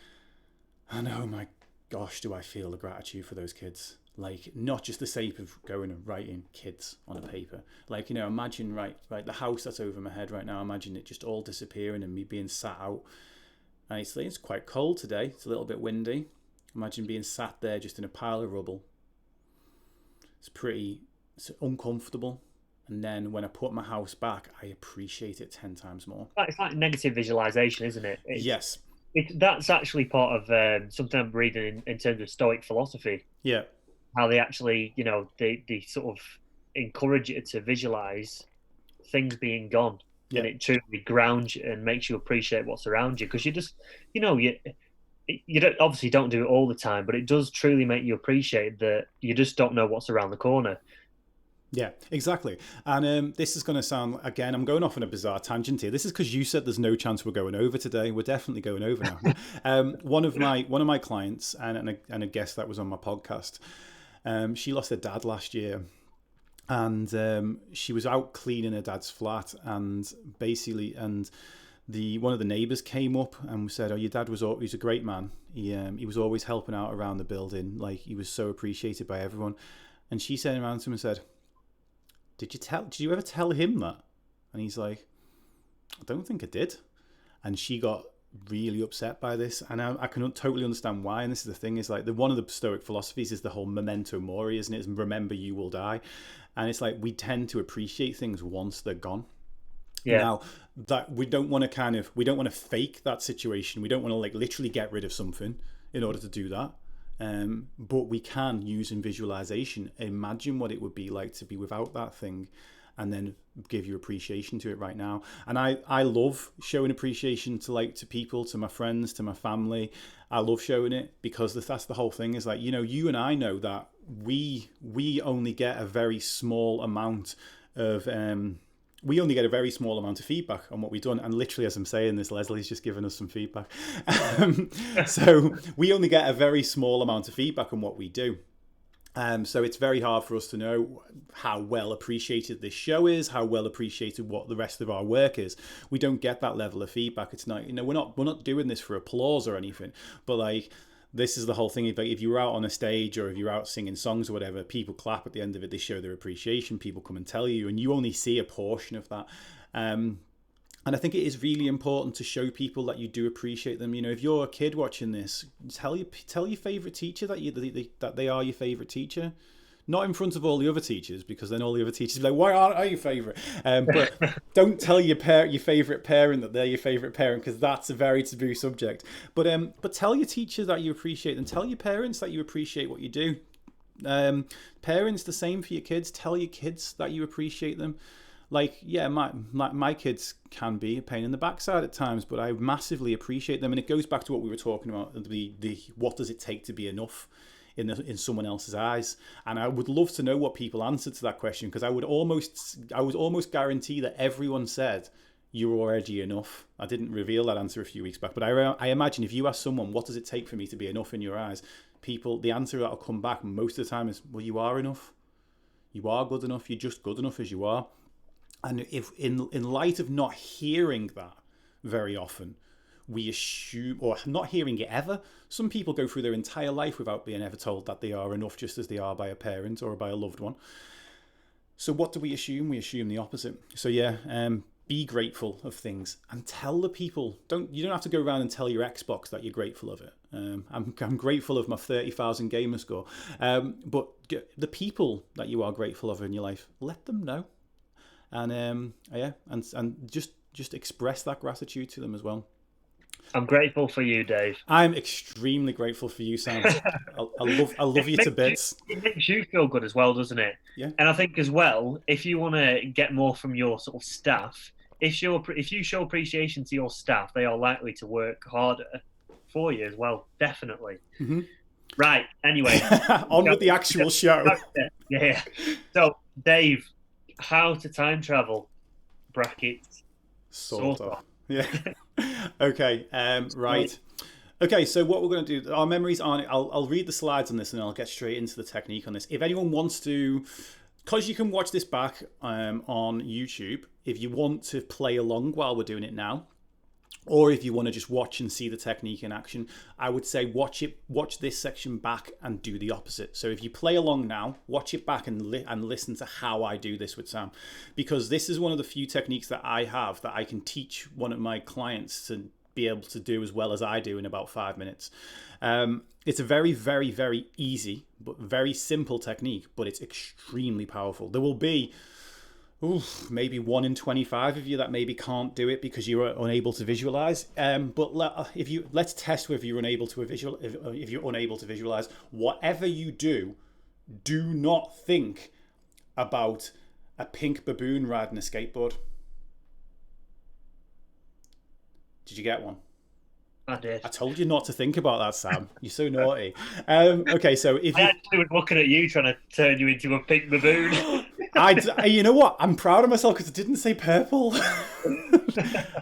and oh my gosh, do I feel the gratitude for those kids. Like, not just the sake of going and writing kids on a paper. Like, imagine, right, the house that's over my head right now, imagine it just all disappearing and me being sat out. And it's quite cold today. It's a little bit windy. Imagine being sat there just in a pile of rubble. It's uncomfortable. And then when I put my house back, I appreciate it 10 times more. It's like negative visualization, isn't it? Yes. That's actually part of something I'm reading in terms of Stoic philosophy. Yeah. How they actually, they sort of encourage you to visualize things being gone. Yeah. And it truly grounds you and makes you appreciate what's around you. Because you just, you don't do it all the time, but it does truly make you appreciate that you just don't know what's around the corner. Yeah, exactly. And this is going to sound, again, I'm going off on a bizarre tangent here. This is because you said there's no chance we're going over today. We're definitely going over now. One of my clients and a guest that was on my podcast, she lost her dad last year. And she was out cleaning her dad's flat, and basically, one of the neighbours came up and said, "Oh, your dad he's a great man. He was always helping out around the building. Like, he was so appreciated by everyone." And she turned around to him and said, "Did you ever tell him that?" And he's like, "I don't think I did." And she got really upset by this, and I can totally understand why. And this is the thing, is like one of the Stoic philosophies is the whole Memento Mori, isn't it? It's remember you will die. And it's like we tend to appreciate things once they're gone. Yeah. Now that we don't want to fake that situation. We don't want to like literally get rid of something in order to do that. But we can, using visualization, imagine what it would be like to be without that thing, and then give your appreciation to it right now. And I love showing appreciation to people, to my friends, to my family. I love showing it because that's the whole thing, is like, you and I know that we only get a very small amount of feedback on what we've done. And literally, as I'm saying this, Leslie's just given us some feedback. So we only get a very small amount of feedback on what we do. So it's very hard for us to know how well appreciated this show is, how well appreciated what the rest of our work is. We don't get that level of feedback. It's not, we're not doing this for applause or anything, but like, this is the whole thing. If you're out on a stage or if you're out singing songs or whatever, people clap at the end of it. They show their appreciation. People come and tell you, and you only see a portion of that. And I think it is really important to show people that you do appreciate them. If you're a kid watching this, tell your favorite teacher that they are your favorite teacher. Not in front of all the other teachers, because then all the other teachers will be like, why aren't I your favorite? But don't tell your favorite parent that they're your favorite parent, because that's a very taboo subject. But tell your teacher that you appreciate them. Tell your parents that you appreciate what you do. Parents, the same for your kids. Tell your kids that you appreciate them. Like, yeah, my kids can be a pain in the backside at times, but I massively appreciate them. And it goes back to what we were talking about, the what does it take to be enough in someone else's eyes. And I would love to know what people answered to that question, because I would almost guarantee that everyone said you're already enough. I didn't reveal that answer a few weeks back, but I imagine if you ask someone, what does it take for me to be enough in your eyes, the answer that will come back most of the time is, well, you are enough. You are good enough. You're just good enough as you are. And if in light of not hearing that very often, we assume, or not hearing it ever, some people go through their entire life without being ever told that they are enough, just as they are by a parent or by a loved one. So what do we assume? We assume the opposite. So yeah, be grateful of things and tell the people. You don't have to go around and tell your Xbox that you're grateful of it. I'm grateful of my 30,000 gamer score. But the people that you are grateful of in your life, let them know. And just express that gratitude to them as well. I'm grateful for you, Dave. I'm extremely grateful for you, Sam. I love you to bits. It makes you feel good as well, doesn't it? Yeah. And I think as well, if you want to get more from your sort of staff, if you show appreciation to your staff, they are likely to work harder for you as well. Definitely. Mm-hmm. Right. Anyway, on with the actual show. Yeah. So, Dave, how to time travel? Brackets. Sort of. Yeah. Okay. Right. Okay. So what we're going to do? Our memories aren't. I'll read the slides on this, and I'll get straight into the technique on this. If anyone wants to, because you can watch this back on YouTube. If you want to play along while we're doing it now, or if you want to just watch and see the technique in action, I would say watch this section back and do the opposite. So if you play along now, watch it back and listen to how I do this with Sam, because this is one of the few techniques that I have that I can teach one of my clients to be able to do as well as I do in about 5 minutes. It's a very, very, very easy but very simple technique, but it's extremely powerful. There will be maybe 1 in 25 of you that maybe can't do it because you're unable to visualize. But let's test whether you're unable to if you're unable to visualize. Whatever you do not think about a pink baboon riding a skateboard. Did you get one? I did. I told you not to think about that, Sam. You're so naughty. Okay, so if I actually was looking at you trying to turn you into a pink baboon. You know what? I'm proud of myself because it didn't say purple.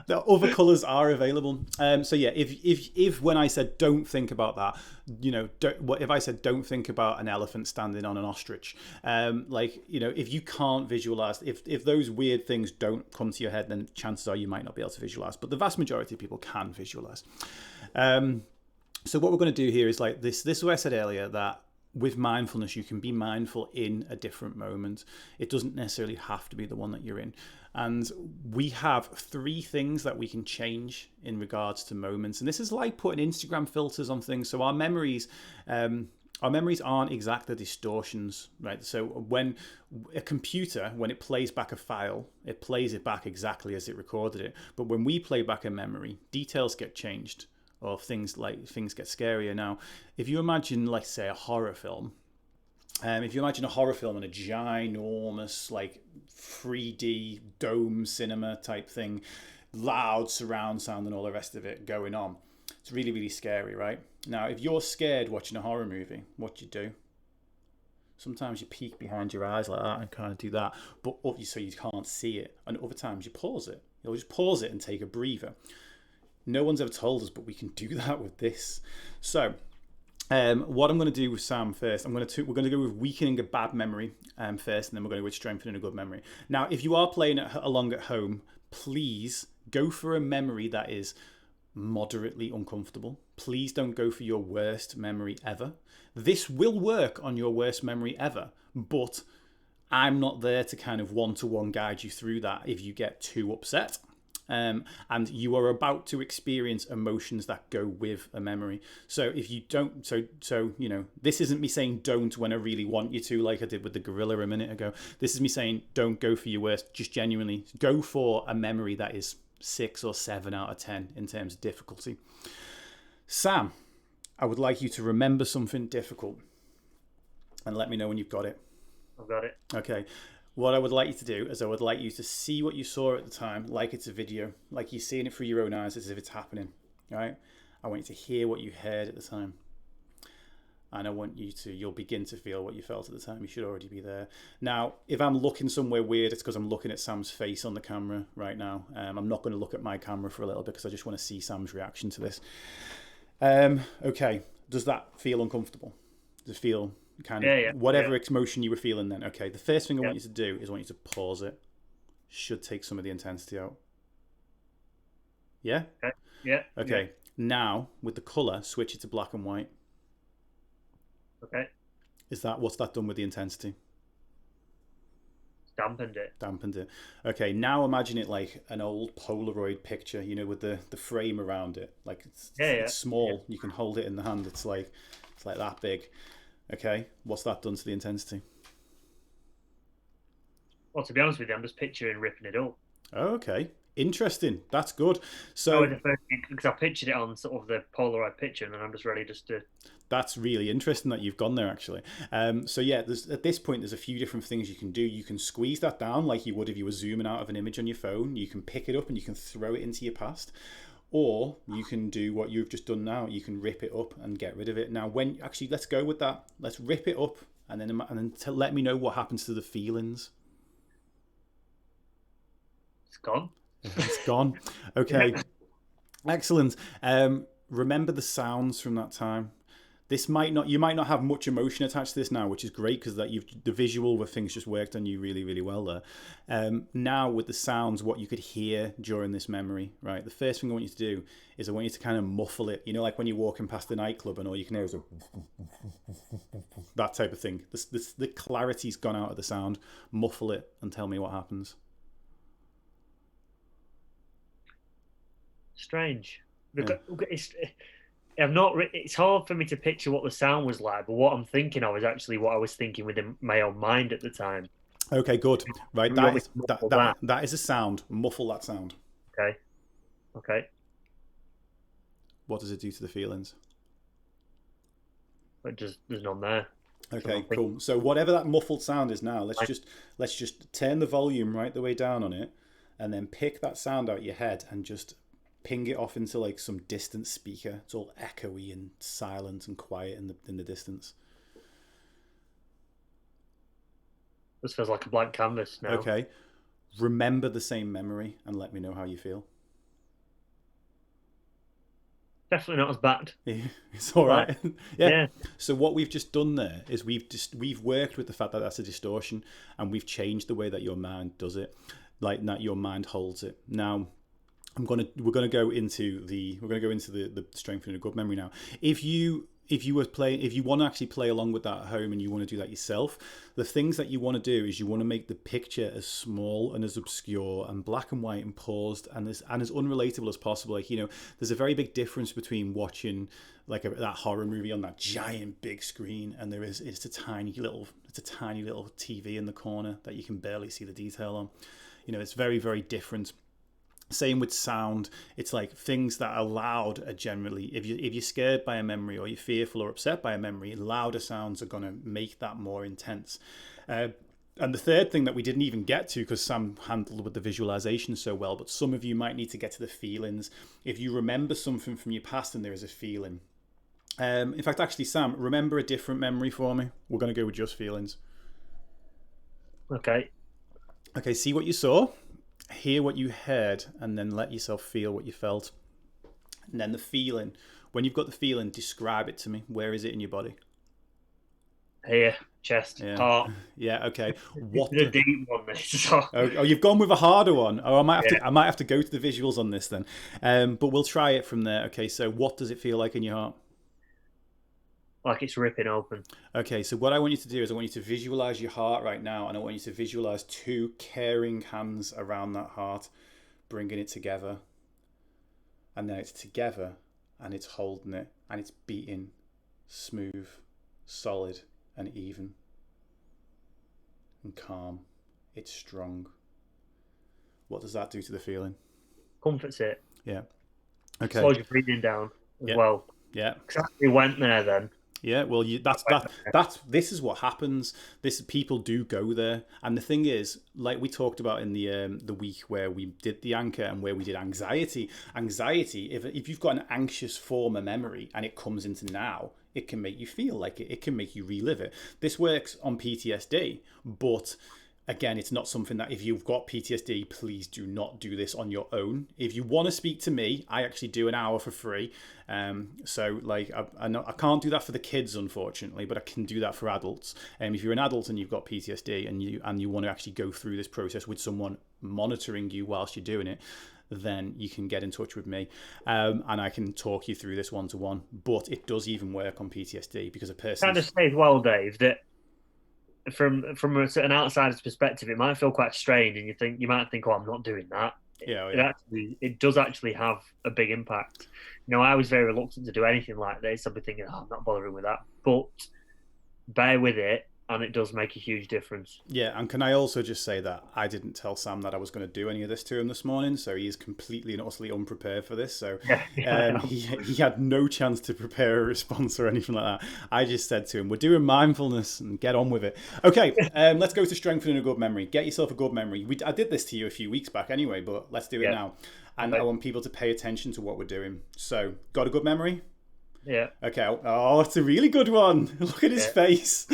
The other colours are available. So yeah, if when I said don't think about that, if I said don't think about an elephant standing on an ostrich, if you can't visualize, if those weird things don't come to your head, then chances are you might not be able to visualize. But the vast majority of people can visualize. So what we're going to do here is like this. This is what I said earlier, that with mindfulness, you can be mindful in a different moment. It doesn't necessarily have to be the one that you're in. And we have 3 things that we can change in regards to moments. And this is like putting Instagram filters on things. So our memories aren't exactly distortions, right? So when a computer, when it plays back a file, it plays it back exactly as it recorded it. But when we play back a memory, details get changed, or things get scarier. Now, if you imagine, like, say, a horror film, if you imagine a horror film in a ginormous, like, 3D dome cinema type thing, loud surround sound and all the rest of it going on, it's really, really scary, right? Now, if you're scared watching a horror movie, what do you do? Sometimes you peek behind your eyes like that and kind of do that, but so you can't see it. And other times you pause it. You'll just pause it and take a breather. No one's ever told us, but we can do that with this. So what I'm going to do with Sam first, we're going to go with weakening a bad memory first, and then we're going to go with strengthening a good memory. Now, if you are playing along at home, please go for a memory that is moderately uncomfortable. Please don't go for your worst memory ever. This will work on your worst memory ever, but I'm not there to kind of one-to-one guide you through that if you get too upset. And you are about to experience emotions that go with a memory. So if you don't, you know, this isn't me saying don't when I really want you to, like I did with the gorilla a minute ago. This is me saying don't go for your worst. Just genuinely go for a memory that is 6 or 7 out of 10 in terms of difficulty. Sam, I would like you to remember something difficult and let me know when you've got it. I've got it. Okay. What I would like you to do is I would like you to see what you saw at the time like it's a video, like you're seeing it through your own eyes as if it's happening, right? I want you to hear what you heard at the time. And I want you'll begin to feel what you felt at the time. You should already be there. Now, if I'm looking somewhere weird, it's because I'm looking at Sam's face on the camera right now. I'm not going to look at my camera for a little bit because I just want to see Sam's reaction to this. Okay, does that feel uncomfortable? Does it feel kind of whatever emotion you were feeling then? Okay, the first thing I want you to do is I want you to pause it. Should take some of the intensity out. Yeah? Okay. Yeah. Okay, now with the colour, switch it to black and white. Okay. What's that done with the intensity? Dampened it. Okay, now imagine it like an old Polaroid picture, you know, with the frame around it. Like it's small. You can hold it in the hand. It's like that big. Okay, what's that done to the intensity? Well, to be honest with you, I'm just picturing ripping it up. Okay, interesting. That's good. So because I pictured it on sort of the Polaroid picture, and then I'm just ready to. That's really interesting that you've gone there, actually. So yeah, at this point, there's a few different things you can do. You can squeeze that down like you would if you were zooming out of an image on your phone. You can pick it up and you can throw it into your past. Or you can do what you've just done now. You can rip it up and get rid of it. Now, let's go with that. Let's rip it up and then let me know what happens to the feelings. It's gone. It's gone. Okay. Excellent. Remember the sounds from that time. You might not have much emotion attached to this now, which is great because the visual with things just worked on you really, really well there. Now with the sounds, what you could hear during this memory, right? The first thing I want you to do is I want you to kind of muffle it. You know, like when you're walking past the nightclub and all you can hear is that type of thing. The clarity's gone out of the sound. Muffle it and tell me what happens. Strange. It's hard for me to picture what the sound was like, but what I'm thinking of is actually what I was thinking within my own mind at the time. Okay, good. Right, that is a sound. Muffle that sound. Okay. What does it do to the feelings? There's none there. Okay, cool. So whatever that muffled sound is now, let's just turn the volume right the way down on it, and then pick that sound out your head and just ping it off into like some distant speaker. It's all echoey and silent and quiet in the distance. This feels like a blank canvas now. Okay. Remember the same memory and let me know how you feel. Definitely not as bad. It's all right. Yeah. So what we've just done there is we've worked with the fact that that's a distortion, and we've changed the way that your mind does it, like that your mind holds it. Now, we're going to go into the strengthening a good memory now. If you if you want to actually play along with that at home and you want to do that yourself, the things that you want to do is you want to make the picture as small and as obscure and black and white and paused and as unrelatable as possible. Like, there's a very big difference between watching like that horror movie on that giant big screen and it's a tiny little TV in the corner that you can barely see the detail on. It's very, very different. Same with sound. It's like things that are loud are generally, if you're scared by a memory or you're fearful or upset by a memory, louder sounds are going to make that more intense. And the third thing that we didn't even get to, because Sam handled with the visualization so well, but some of you might need to get to the feelings. If you remember something from your past and there is a feeling. In fact, actually, Sam, remember a different memory for me. We're going to go with just feelings. Okay, see what you saw. Hear what you heard, and then let yourself feel what you felt. And then the feeling. When you've got the feeling, describe it to me. Where is it in your body? Here, chest, heart. Yeah, okay. What the deep one this? Oh, you've gone with a harder one. Oh, I might have to go to the visuals on this then. But we'll try it from there. Okay, so what does it feel like in your heart? Like it's ripping open. Okay, so what I want you to do is I want you to visualize your heart right now, and I want you to visualize two caring hands around that heart, bringing it together. And then it's together, and it's holding it, and it's beating smooth, solid, and even. And calm. It's strong. What does that do to the feeling? Comforts it. Yeah. Okay. Slows your breathing down as well. Yeah. Exactly. Went there then. Yeah, well, this is what happens. People do go there, and the thing is, like we talked about in the week where we did the anchor and where we did anxiety. Anxiety, if you've got an anxious form of memory and it comes into now, it can make you feel like it. It can make you relive it. This works on PTSD, but again, it's not something that if you've got PTSD, please do not do this on your own. If you want to speak to me, I actually do an hour for free. So like I can't do that for the kids, unfortunately, but I can do that for adults. If you're an adult and you've got PTSD and you want to actually go through this process with someone monitoring you whilst you're doing it, then you can get in touch with me and I can talk you through this one-to-one. But it does even work on PTSD because a person kind of say as well, Dave, that from an outsider's perspective, it might feel quite strange, and you might think, "Oh, I'm not doing that." Yeah. It does actually have a big impact. I was very reluctant to do anything like this. I'd be thinking, "Oh, I'm not bothering with that," but bear with it, and it does make a huge difference. Yeah, and can I also just say that I didn't tell Sam that I was going to do any of this to him this morning, so he is completely and utterly unprepared for this. So he had no chance to prepare a response or anything like that. I just said to him, we're doing mindfulness and get on with it. Okay, let's go to strengthening a good memory. Get yourself a good memory. I did this to you a few weeks back anyway, but let's do it now. And I want people to pay attention to what we're doing. So, got a good memory? Yeah. Okay. Oh, it's a really good one. Look at his face.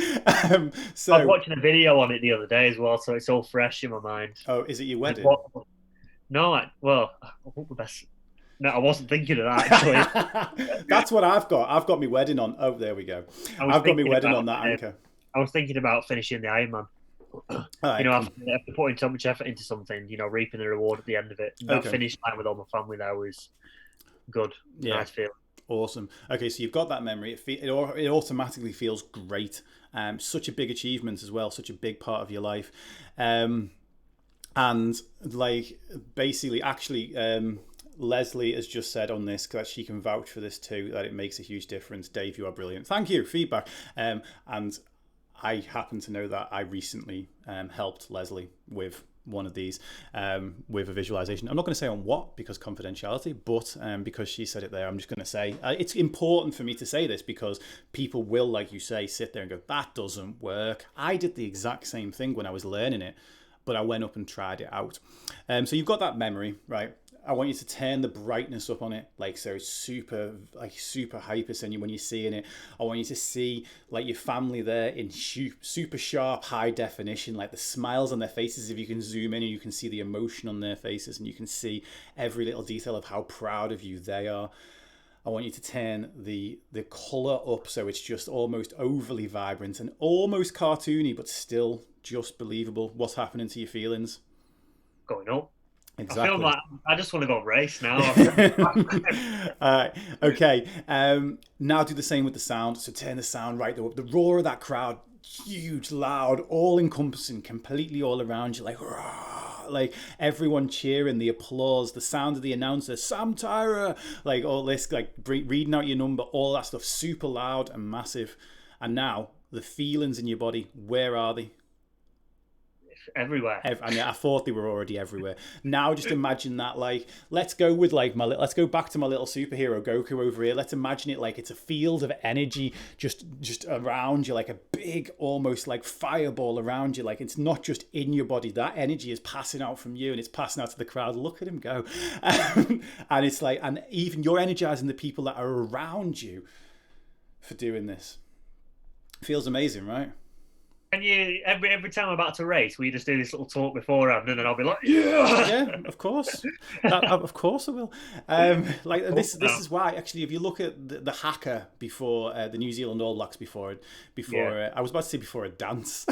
So I was watching a video on it the other day as well, so it's all fresh in my mind. Oh, is it your wedding? No, I hope the best. No, I wasn't thinking of that actually. That's what I've got. I've got my wedding on. Oh, there we go. I've got my wedding on that anchor. I was thinking about finishing the Ironman. Right, after putting so much effort into something, reaping the reward at the end of it. That finish line with all my family there was good. Yeah. Nice feeling. Awesome. Okay, so you've got that memory. It automatically feels great. Such a big achievement as well. Such a big part of your life. And like basically, actually, Leslie has just said on this, because she can vouch for this too, that it makes a huge difference. Dave, you are brilliant. Thank you. Feedback. And I happen to know that I recently helped Leslie with one of these with a visualization. I'm not going to say on what, because confidentiality, but because she said it there, I'm just going to say it's important for me to say this because people will, like you say, sit there and go, that doesn't work. I did the exact same thing when I was learning it, but I went up and tried it out. So you've got that memory, right? I want you to turn the brightness up on it, like so it's super hyper when you're seeing it. I want you to see like your family there in super sharp high definition, like the smiles on their faces. If you can zoom in and you can see the emotion on their faces and you can see every little detail of how proud of you they are. I want you to turn the color up so it's just almost overly vibrant and almost cartoony, but still just believable. What's happening to your feelings? Going up. I feel Exactly. like I just want to go race now. Okay. Now do the same with the sound. So turn the sound right up. The roar of that crowd, huge, loud, all encompassing, completely all around you, like, "Rah!" Like everyone cheering, the applause, the sound of the announcer, Sam Tyrer, like all this, like reading out your number, all that stuff, super loud and massive. And now the feelings in your body, where are they? Everywhere. I thought they were already everywhere. Now just imagine that, like, let's go with like let's go back to my little superhero Goku over here. Let's imagine it like it's a field of energy just around you, like a big almost like fireball around you. Like it's not just in your body. That energy is passing out from you and it's passing out to the crowd. Look at him go. And it's like, and even you're energizing the people that are around you for doing this. Feels amazing, right? And you every time I'm about to race, we just do this little talk beforehand, and then I'll be like, yeah, Yeah, of course. Of course I will. Like this is why actually, if you look at the haka before the New Zealand All Blacks before I was about to say before a dance,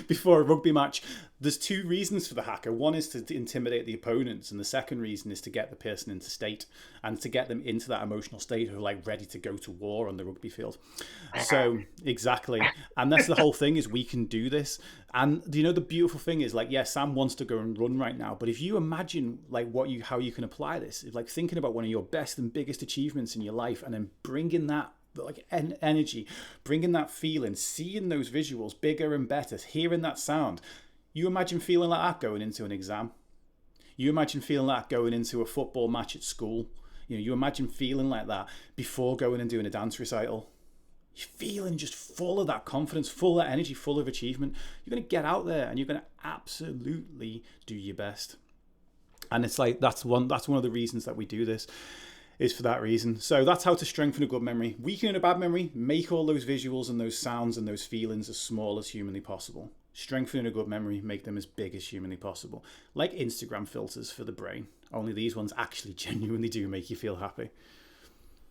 before a rugby match. There's two reasons for the haka. One is to intimidate the opponents, and the second reason is to get the person into state and to get them into that emotional state who are like ready to go to war on the rugby field. So exactly, and that's the whole thing, is we can do this. And you know the beautiful thing is, like, yeah, Sam wants to go and run right now, but if you imagine like how you can apply this, it's like thinking about one of your best and biggest achievements in your life, and then bringing that like energy, bringing that feeling, seeing those visuals bigger and better, hearing that sound. You imagine feeling like that going into an exam. You imagine feeling like that going into a football match at school. You imagine feeling like that before going and doing a dance recital. You're feeling just full of that confidence, full of that energy, full of achievement. You're going to get out there and you're going to absolutely do your best. And it's like that's one of the reasons that we do this, is for that reason. So that's how to strengthen a good memory. Weaken a bad memory, make all those visuals and those sounds and those feelings as small as humanly possible. Strengthening a good memory, make them as big as humanly possible. Like Instagram filters for the brain. Only these ones actually genuinely do make you feel happy.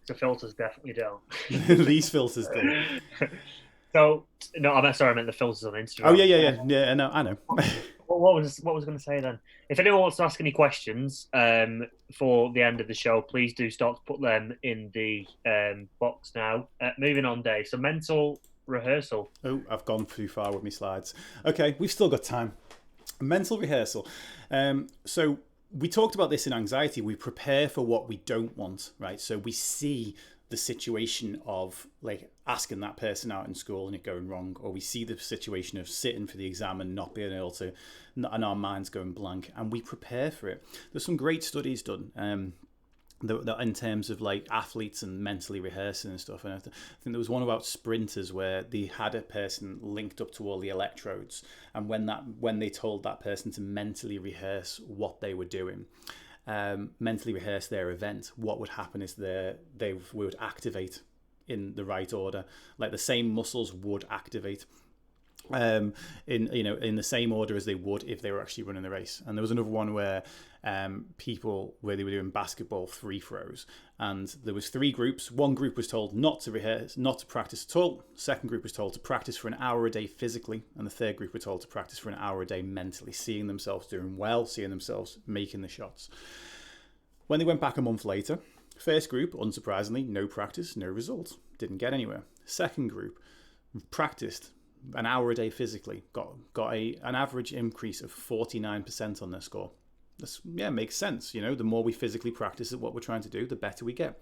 The filters definitely don't. These filters do. So no, I meant the filters on Instagram. Oh yeah. I know. What was I going to say then? If anyone wants to ask any questions for the end of the show, please do start to put them in the box now. Moving on, Dave. So mental rehearsal. Oh, I've gone too far with my slides. Okay, we've still got time. Mental rehearsal. So we talked about this in anxiety. We prepare for what we don't want, right? So we see the situation of like asking that person out in school and it going wrong, or we see the situation of sitting for the exam and not being able to, and our minds going blank, and we prepare for it. There's some great studies done in terms of like athletes and mentally rehearsing and stuff. And I think there was one about sprinters where they had a person linked up to all the electrodes, and when they told that person to mentally rehearse what they were doing, mentally rehearse their event, what would happen is they would activate in the right order, like the same muscles would activate in the same order as they would if they were actually running the race. And there was another one where where they were doing basketball free throws, and there was three groups. One group was told not to rehearse, not to practice at all. Second group was told to practice for an hour a day physically, and the third group were told to practice for an hour a day mentally, seeing themselves doing well, seeing themselves making the shots. When they went back a month later, first group, unsurprisingly, no practice, no results, didn't get anywhere. Second group practiced an hour a day physically, got an average increase of 49% on their score. Makes sense. The more we physically practice at what we're trying to do, the better we get.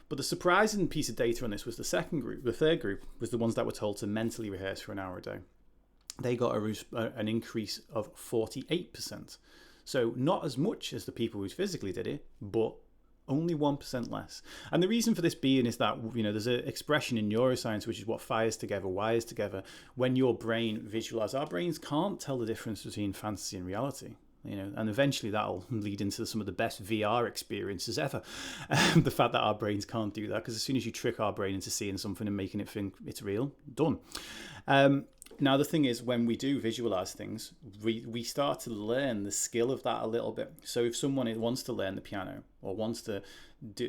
But the surprising piece of data on this was the second group. The third group was the ones that were told to mentally rehearse for an hour a day. They got an increase of 48%. So not as much as the people who physically did it, but only 1% less. And the reason for this being is that, there's an expression in neuroscience, which is what fires together, wires together. When your brain visualizes, our brains can't tell the difference between fantasy and reality. And eventually that'll lead into some of the best VR experiences ever. The fact that our brains can't do that, because as soon as you trick our brain into seeing something and making it think it's real, done. Now, the thing is, when we do visualize things, we start to learn the skill of that a little bit. So if someone wants to learn the piano or wants to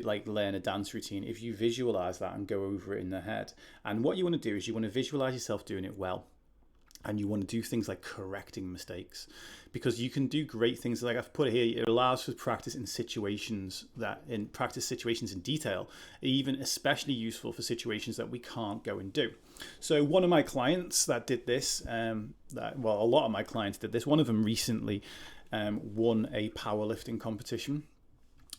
learn a dance routine, if you visualize that and go over it in their head, and what you want to do is you want to visualize yourself doing it well. And you want to do things like correcting mistakes, because you can do great things. Like I've put it here, it allows for practice in situations in detail, even especially useful for situations that we can't go and do. So one of my clients that did this, a lot of my clients did this. One of them recently won a powerlifting competition.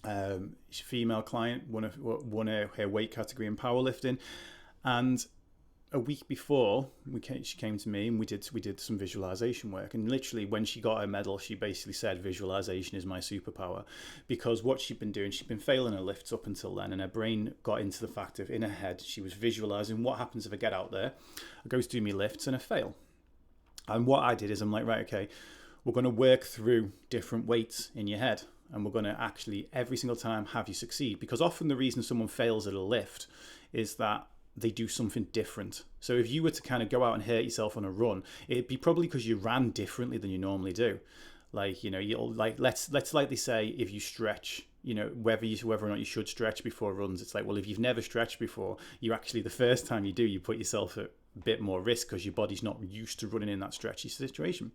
She's a female client, won her weight category in powerlifting, and a week before she came to me and we did some visualization work. And literally when she got her medal, she basically said, visualization is my superpower, because what she'd been doing, she'd been failing her lifts up until then, and her brain got into the fact of, in her head, she was visualizing what happens if I get out there, I go to do my lifts and I fail. And what I did is I'm like, right, okay, we're going to work through different weights in your head, and we're going to actually every single time have you succeed, because often the reason someone fails at a lift is that they do something different. So if you were to kind of go out and hurt yourself on a run, it'd be probably because you ran differently than you normally do. Like, you know, you'll like, let's likely say if you stretch, you know, whether or not you should stretch before runs, it's like, well, if you've never stretched before, you actually, the first time you do, you put yourself at a bit more risk because your body's not used to running in that stretchy situation.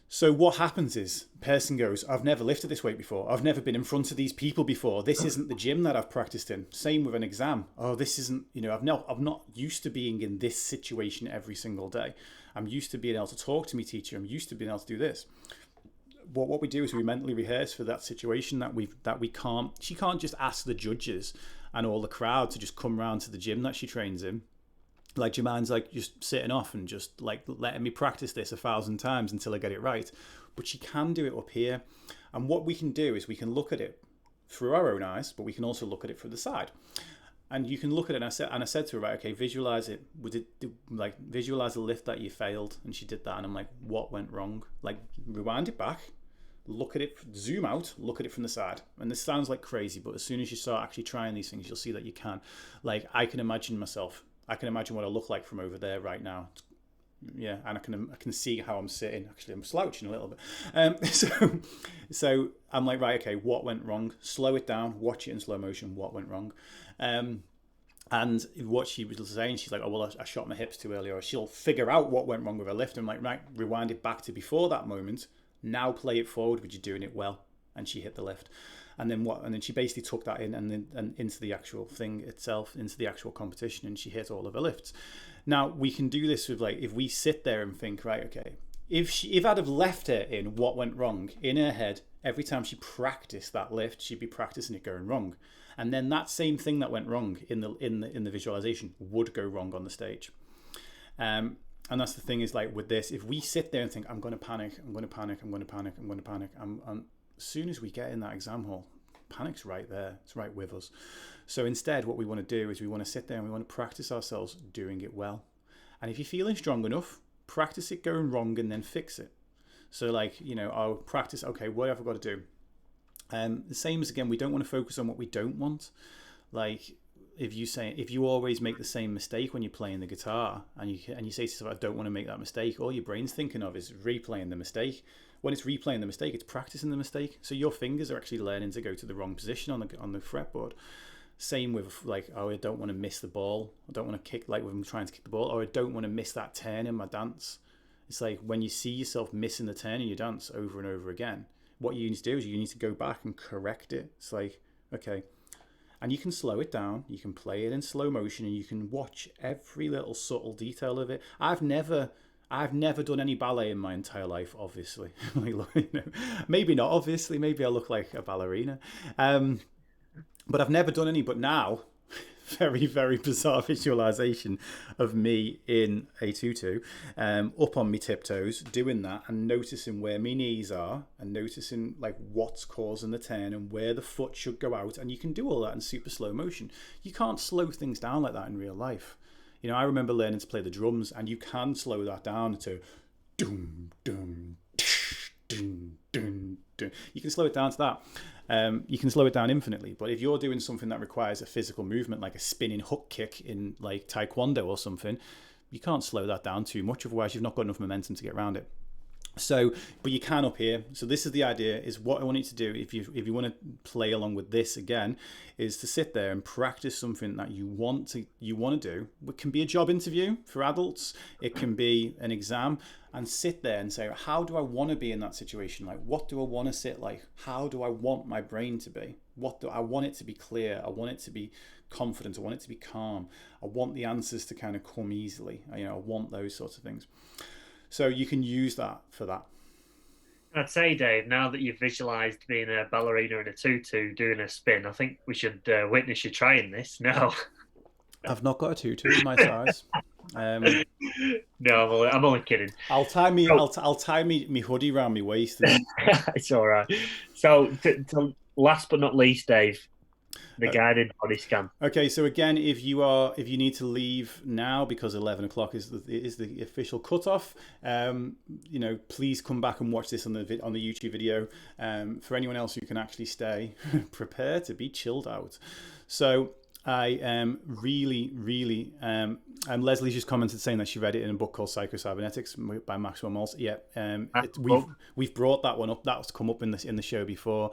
So what happens is, person goes, I've never lifted this weight before. I've never been in front of these people before. This isn't the gym that I've practiced in. Same with an exam. Oh, this isn't, you know, I'm not used to being in this situation every single day. I'm used to being able to talk to my teacher. I'm used to being able to do this. What we do is we mentally rehearse for that situation she can't just ask the judges and all the crowd to just come round to the gym that she trains in. Like, your mind's like just sitting off and just like letting me practice this 1,000 times until I get it right. But she can do it up here. And what we can do is we can look at it through our own eyes, but we can also look at it from the side. And you can look at it, and I said to her, right, okay, visualize it. Visualize the lift that you failed. And she did that. And I'm like, what went wrong? Like, rewind it back, look at it, zoom out, look at it from the side. And this sounds like crazy, but as soon as you start actually trying these things, you'll see that you can. Like, I can imagine what I look like from over there right now. Yeah, and I can see how I'm sitting. Actually, I'm slouching a little bit. So I'm like, right, okay, what went wrong? Slow it down, watch it in slow motion. What went wrong? And what she was saying, she's like, oh, well, I shot my hips too early, or she'll figure out what went wrong with her lift. I'm like, right, rewind it back to before that moment. Now play it forward, but you're doing it well. And she hit the lift. And then she basically took that in and into the actual thing itself, into the actual competition, and she hit all of her lifts. Now, we can do this with, like, if we sit there and think, right, okay, if I'd have left her in what went wrong in her head, every time she practiced that lift, she'd be practicing it going wrong. And then that same thing that went wrong in the visualization would go wrong on the stage. And that's the thing, is like with this, if we sit there and think, I'm going to panic, as soon as we get in that exam hall, panic's right there. It's right with us. So instead, what we want to do is we want to sit there and we want to practice ourselves doing it well. And if you're feeling strong enough, practice it going wrong and then fix it. So, like, you know, I'll practice, okay, what have I got to do? The same as, again, we don't want to focus on what we don't want. Like, if you always make the same mistake when you're playing the guitar, and you say to yourself, I don't want to make that mistake, all your brain's thinking of is replaying the mistake. When it's replaying the mistake, it's practicing the mistake. So your fingers are actually learning to go to the wrong position on the fretboard. Same with, like, oh, I don't want to miss the ball. I don't want to kick, like when I'm trying to kick the ball, or I don't want to miss that turn in my dance. It's like when you see yourself missing the turn in your dance over and over again, what you need to do is you need to go back and correct it. It's like, okay. And you can slow it down. You can play it in slow motion, and you can watch every little subtle detail of it. I've never done any ballet in my entire life, obviously. Maybe not, obviously. Maybe I look like a ballerina. But I've never done any. But now, very, very bizarre visualization of me in a tutu, up on my tiptoes, doing that and noticing where my knees are and noticing, like, what's causing the turn and where the foot should go out. And you can do all that in super slow motion. You can't slow things down like that in real life. You know, I remember learning to play the drums, and you can slow that down to doom, doom, doom, doom, doom. You can slow it down to that. You can slow it down infinitely. But if you're doing something that requires a physical movement, like a spinning hook kick in, like, taekwondo or something, you can't slow that down too much. Otherwise, you've not got enough momentum to get around it. So, but you can up here. So this is the idea, is what I want you to do, if you want to play along with this again, is to sit there and practice something that you want to do. It can be a job interview for adults, it can be an exam, and sit there and say, how do I want to be in that situation? Like, what do I want to sit like? How do I want my brain to be? What do I want it to be clear? I want it to be confident. I want it to be calm. I want the answers to kind of come easily. I want those sorts of things. So you can use that for that. I'd say, Dave, now that you've visualized being a ballerina in a tutu doing a spin, I think we should witness you trying this. No. I've not got a tutu in my size. No, I'm only kidding. I'll tie me hoodie around my waist. It's all right. So, last but not least, Dave, the guided body scan. Okay, so again, if you need to leave now because 11 o'clock is the official cutoff, please come back and watch this on the YouTube video. For anyone else who can actually stay, prepare to be chilled out. So I am really, and Leslie's just commented saying that she read it in a book called Cybernetics by Maxwell Maltz. Yeah, we've brought that one up. That's come up in the show before.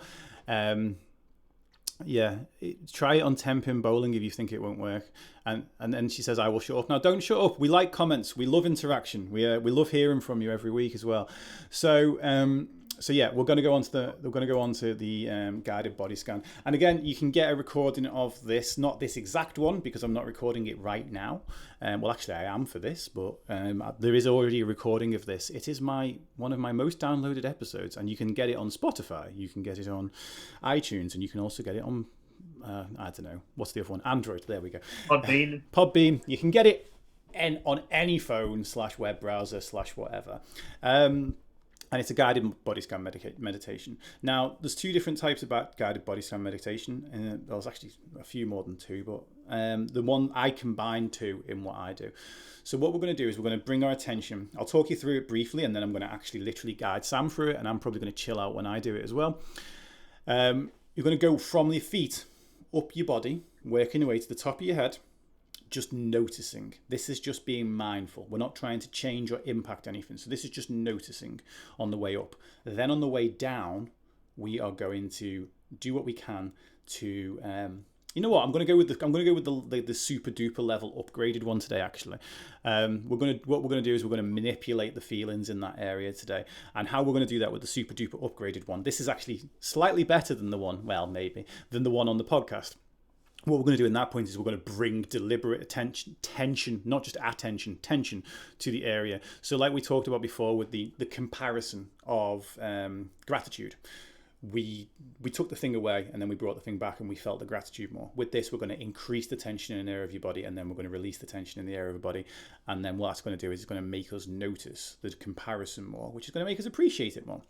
Try it on 10-pin bowling if you think it won't work. And then she says, I will shut up. Now, don't shut up. We like comments. We love interaction. We love hearing from you every week as well. So we're going to go on to the guided body scan. And again, you can get a recording of this, not this exact one because I'm not recording it right now. Well, actually, I am for this, but there is already a recording of this. It is one of my most downloaded episodes, and you can get it on Spotify. You can get it on iTunes, and you can also get it on I don't know, what's the other one? Android. There we go. Podbean. You can get it on any phone /web browser /whatever. And it's a guided body scan meditation. Now, there's two different types of guided body scan meditation. And there's actually a few more than two, but the one I combine two in what I do. So what we're going to do is we're going to bring our attention. I'll talk you through it briefly, and then I'm going to actually literally guide Sam through it, and I'm probably going to chill out when I do it as well. You're going to go from the feet up your body, working your way to the top of your head, just noticing. This is just being mindful. We're not trying to change or impact anything. So this is just noticing on the way up. Then on the way down, we are going to do what we can to you know what? I'm going to go with the super duper level upgraded one today. Actually, what we're going to do is we're going to manipulate the feelings in that area today, and how we're going to do that with the super duper upgraded one. This is actually slightly better than the one, than the one on the podcast. What we're going to do in that point is we're going to bring deliberate tension, not just attention, tension to the area. So like we talked about before with the comparison of gratitude, we took the thing away and then we brought the thing back and we felt the gratitude more. With this, we're going to increase the tension in an area of your body, and then we're going to release the tension in the area of your body. And then what that's going to do is it's going to make us notice the comparison more, which is going to make us appreciate it more.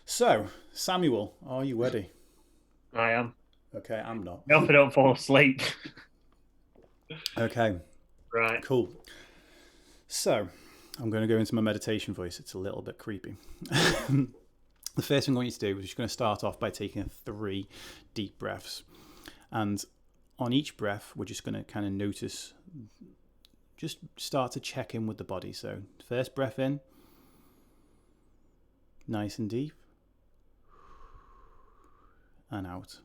So, Samuel, are you ready? I am. Okay, I'm not. I hope I don't fall asleep. Okay. Right. Cool. So, I'm going to go into my meditation voice. It's a little bit creepy. The first thing I want you to do is you're going to start off by taking 3 deep breaths. And on each breath, we're just going to kind of notice, just start to check in with the body. So, first breath in, nice and deep, and out.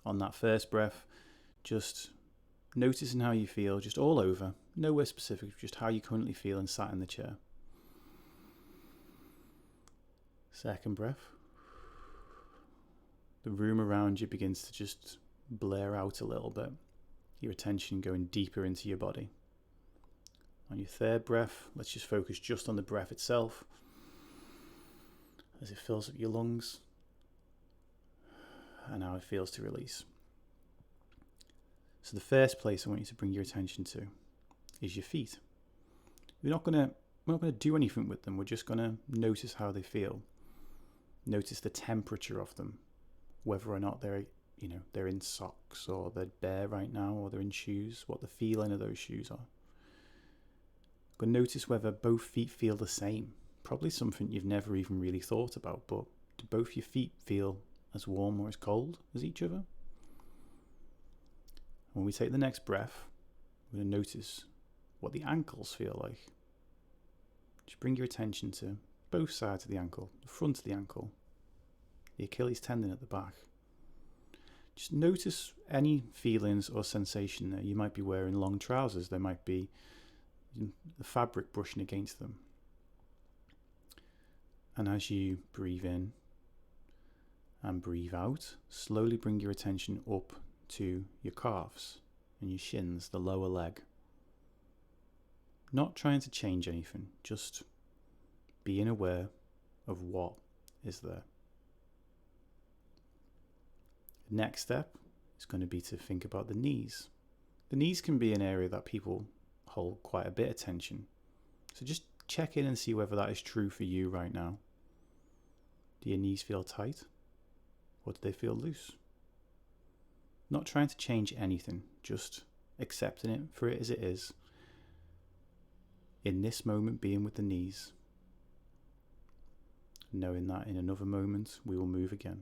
On that first breath, just noticing how you feel, just all over, nowhere specific, just how you currently feel and sat in the chair. Second breath, the room around you begins to just blur out a little bit, your attention going deeper into your body. On your third breath, let's just focus just on the breath itself as it fills up your lungs, and how it feels to release. So the first place I want you to bring your attention to is your feet. We're not going to do anything with them. We're just going to notice how they feel. Notice the temperature of them, whether or not they're in socks or they're bare right now or they're in shoes, what the feeling of those shoes are. Go notice whether both feet feel the same. Probably something you've never even really thought about, but do both your feet feel as warm or as cold as each other? When we take the next breath, we're going to notice what the ankles feel like. Just bring your attention to both sides of the ankle, the front of the ankle, the Achilles tendon at the back. Just notice any feelings or sensation there. You might be wearing long trousers. There might be the fabric brushing against them. And as you breathe in and breathe out, slowly bring your attention up to your calves and your shins, the lower leg. Not trying to change anything, just being aware of what is there. The next step is going to be to think about the knees. The knees can be an area that people hold quite a bit of tension. So just check in and see whether that is true for you right now. Do your knees feel tight? Or do they feel loose? Not trying to change anything, just accepting it for it as it is. In this moment, being with the knees, knowing that in another moment we will move again.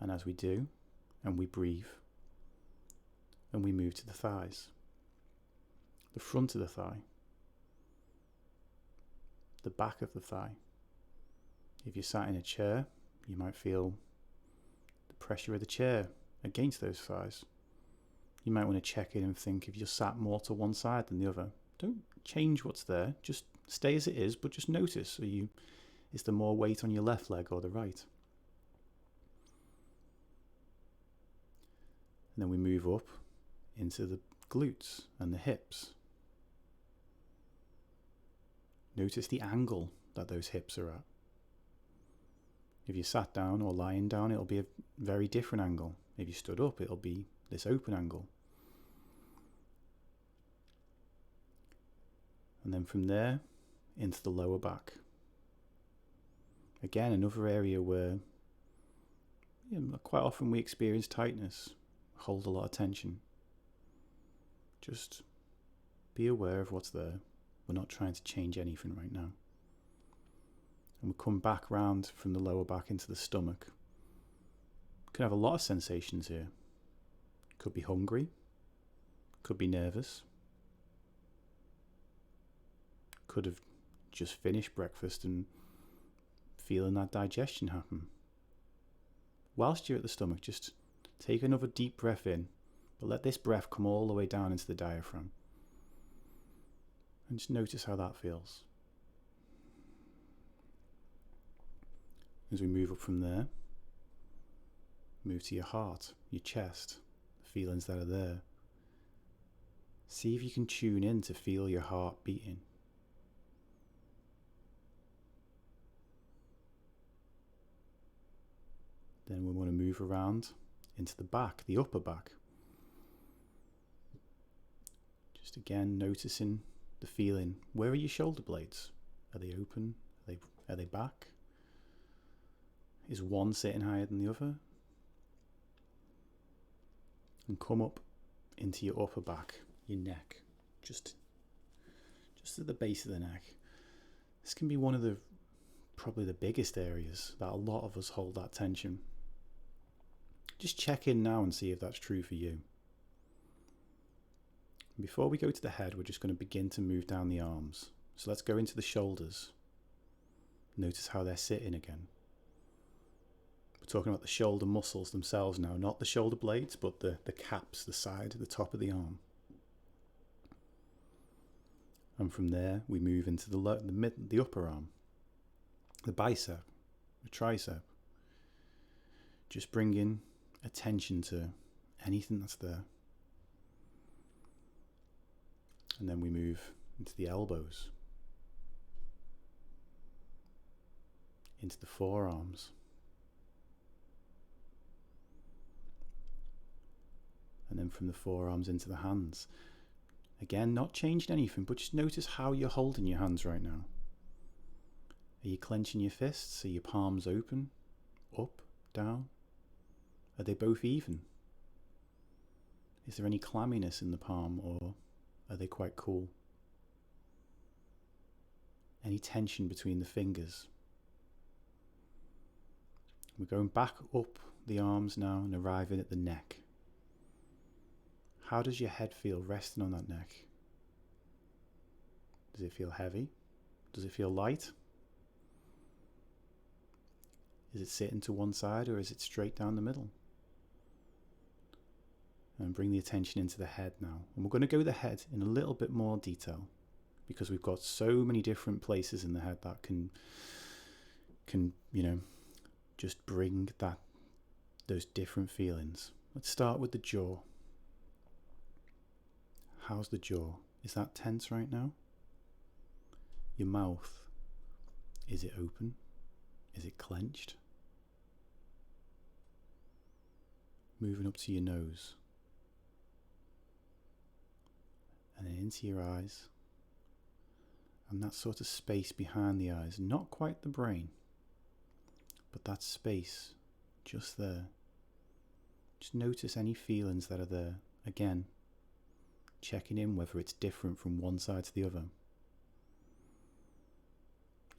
And as we do, and we breathe, and we move to the thighs, the front of the thigh, the back of the thigh. If you're sat in a chair, you might feel the pressure of the chair against those thighs. You might want to check in and think if you're sat more to one side than the other. Don't change what's there, just stay as it is, but just notice. Is there more weight on your left leg or the right? And then we move up into the glutes and the hips. Notice the angle that those hips are at. If you sat down or lying down, it'll be a very different angle. If you stood up, it'll be this open angle. And then from there, into the lower back. Again, another area where quite often we experience tightness, hold a lot of tension. Just be aware of what's there. We're not trying to change anything right now. And we come back round from the lower back into the stomach. Can have a lot of sensations here. Could be hungry, could be nervous, could have just finished breakfast and feeling that digestion happen. Whilst you're at the stomach, just take another deep breath in, but let this breath come all the way down into the diaphragm. And just notice how that feels. As we move up from there, move to your heart, your chest, the feelings that are there. See if you can tune in to feel your heart beating. Then we want to move around into the back, the upper back. Just again noticing the feeling. Where are your shoulder blades? Are they open? Are they back? Is one sitting higher than the other? And come up into your upper back, your neck, just at the base of the neck. This can be one of probably the biggest areas that a lot of us hold that tension. Just check in now and see if that's true for you. Before we go to the head, we're just going to begin to move down the arms. So let's go into the shoulders. Notice how they're sitting again. We're talking about the shoulder muscles themselves now, not the shoulder blades, but the caps, the side, the top of the arm. And from there, we move into the upper arm, the bicep, the tricep. Just bringing attention to anything that's there. And then we move into the elbows, into the forearms, and then from the forearms into the hands. Again, not changing anything, but just notice how you're holding your hands right now. Are you clenching your fists? Are your palms open? Up? Down? Are they both even? Is there any clamminess in the palm, or are they quite cool? Any tension between the fingers? We're going back up the arms now and arriving at the neck. How does your head feel resting on that neck? Does it feel heavy? Does it feel light? Is it sitting to one side or is it straight down the middle? And bring the attention into the head now. And we're going to go with the head in a little bit more detail because we've got so many different places in the head that can just bring those different feelings. Let's start with the jaw. How's the jaw? Is that tense right now? Your mouth, is it open? Is it clenched? Moving up to your nose. And then into your eyes. And that sort of space behind the eyes. Not quite the brain, but that space just there. Just notice any feelings that are there. Again, checking in whether it's different from one side to the other.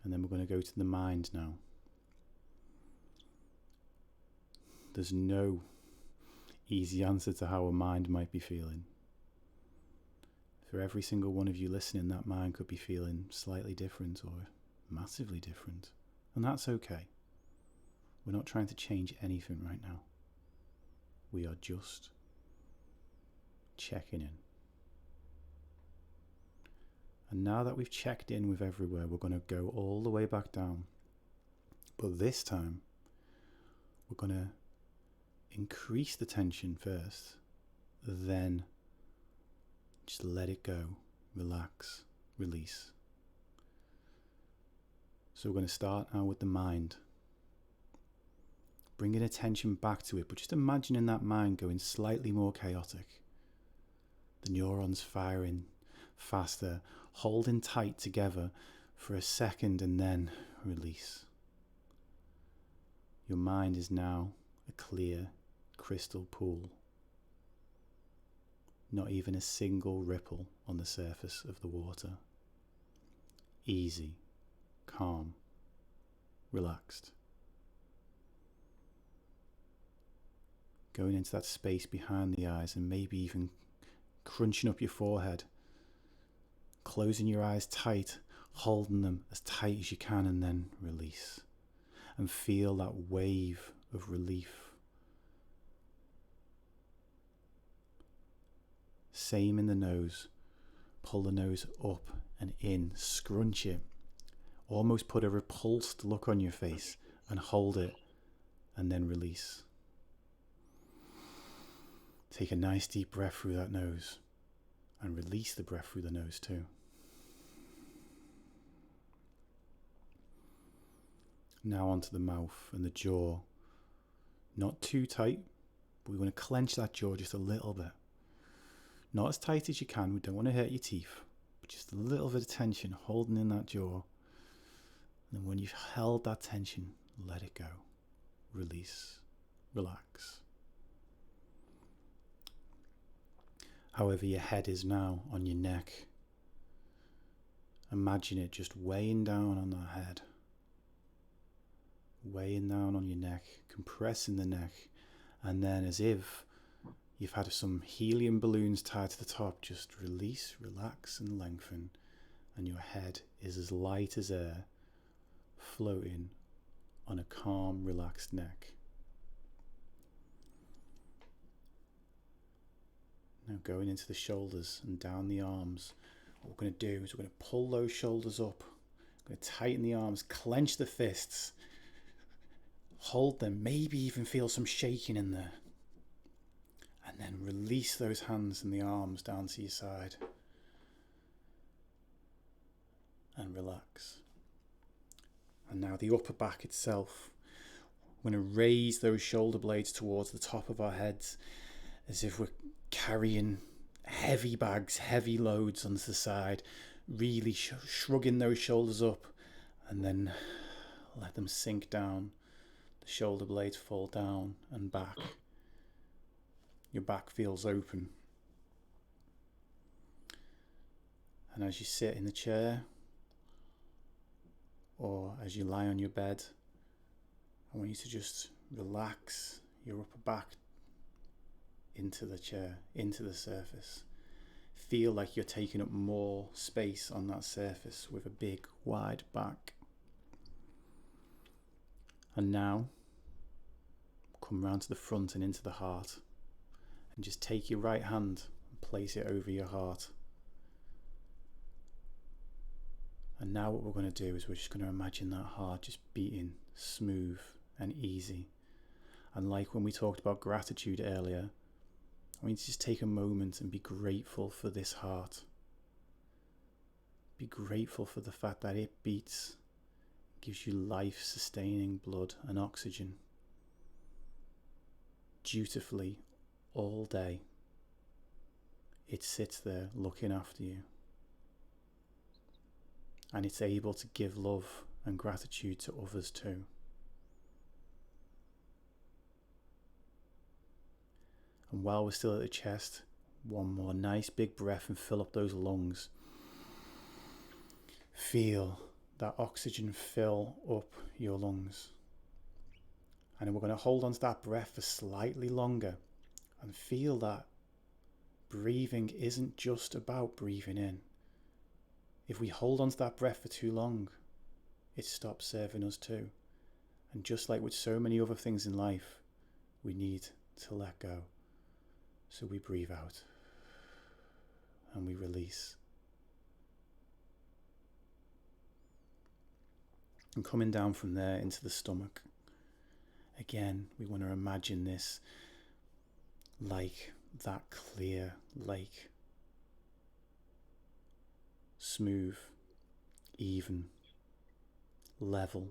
And then we're going to go to the mind now. There's no easy answer to how a mind might be feeling. For every single one of you listening, that mind could be feeling slightly different or massively different. And that's okay. We're not trying to change anything right now. We are just checking in. And now that we've checked in with everywhere, we're going to go all the way back down. But this time, we're going to increase the tension first, then just let it go, relax, release. So we're going to start now with the mind. Bringing attention back to it, but just imagining that mind going slightly more chaotic. The neurons firing faster, holding tight together for a second and then release. Your mind is now a clear crystal pool. Not even a single ripple on the surface of the water. Easy, calm, relaxed. Going into that space behind the eyes and maybe even crunching up your forehead. Closing your eyes tight, holding them as tight as you can, and then release. And feel that wave of relief. Same in the nose. Pull the nose up and in, scrunch it. Almost put a repulsed look on your face and hold it, and then release. Take a nice deep breath through that nose and release the breath through the nose too. Now onto the mouth and the jaw. Not too tight, but we want to clench that jaw just a little bit. Not as tight as you can, we don't want to hurt your teeth, but just a little bit of tension holding in that jaw. And then when you've held that tension, let it go. Release, relax. However your head is now on your neck, imagine it just weighing down on that head. Weighing down on your neck, compressing the neck, and then as if you've had some helium balloons tied to the top, just release, relax and lengthen, and your head is as light as air, floating on a calm, relaxed neck. Now going into the shoulders and down the arms, what we're going to do is we're going to pull those shoulders up, we're going to tighten the arms, clench the fists, hold them, maybe even feel some shaking in there. And then release those hands and the arms down to your side. And relax. And now the upper back itself. We're going to raise those shoulder blades towards the top of our heads as if we're carrying heavy bags, heavy loads onto the side. Really shrugging those shoulders up and then let them sink down. The shoulder blades fall down and back. Your back feels open. And as you sit in the chair or as you lie on your bed, I want you to just relax your upper back into the chair, into the surface. feel like you're taking up more space on that surface with a big wide back. And now come round to the front and into the heart, and just take your right hand and place it over your heart. And now what we're going to do is we're just going to imagine that heart just beating smooth and easy. And like when we talked about gratitude earlier, I want you to just take a moment and be grateful for this heart. Be grateful for the fact that it beats, gives you life-sustaining blood and oxygen. Dutifully, all day, it sits there looking after you. And it's able to give love and gratitude to others too. And while we're still at the chest, one more nice big breath and fill up those lungs. Feel that oxygen fill up your lungs. And then we're going to hold on to that breath for slightly longer and feel that breathing isn't just about breathing in. If we hold on to that breath for too long, it stops serving us too. And just like with so many other things in life, we need to let go. So we breathe out and we release. And coming down from there into the stomach. Again, we want to imagine this like that clear lake. Smooth, even, level.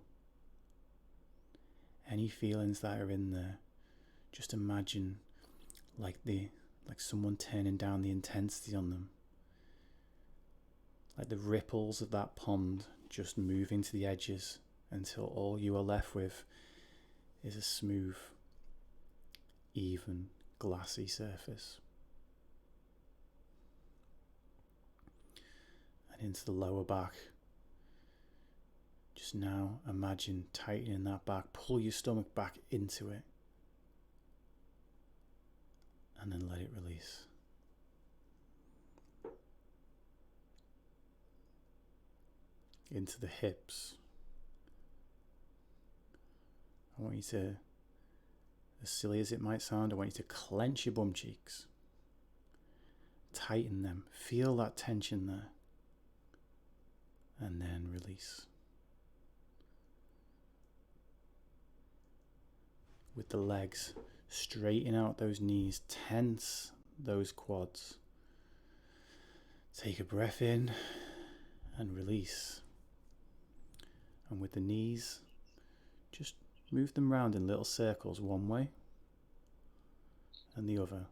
Any feelings that are in there, just imagine like someone turning down the intensity on them. Like the ripples of that pond just moving to the edges until all you are left with is a smooth, even, glassy surface. And into the lower back. Just now imagine tightening that back. Pull your stomach back into it. And then let it release. Into the hips. I want you to, as silly as it might sound, I want you to clench your bum cheeks. Tighten them. Feel that tension there. And then release. With the legs, straighten out those knees, tense those quads. Take a breath in and release. And with the knees, just move them round in little circles, one way and the other.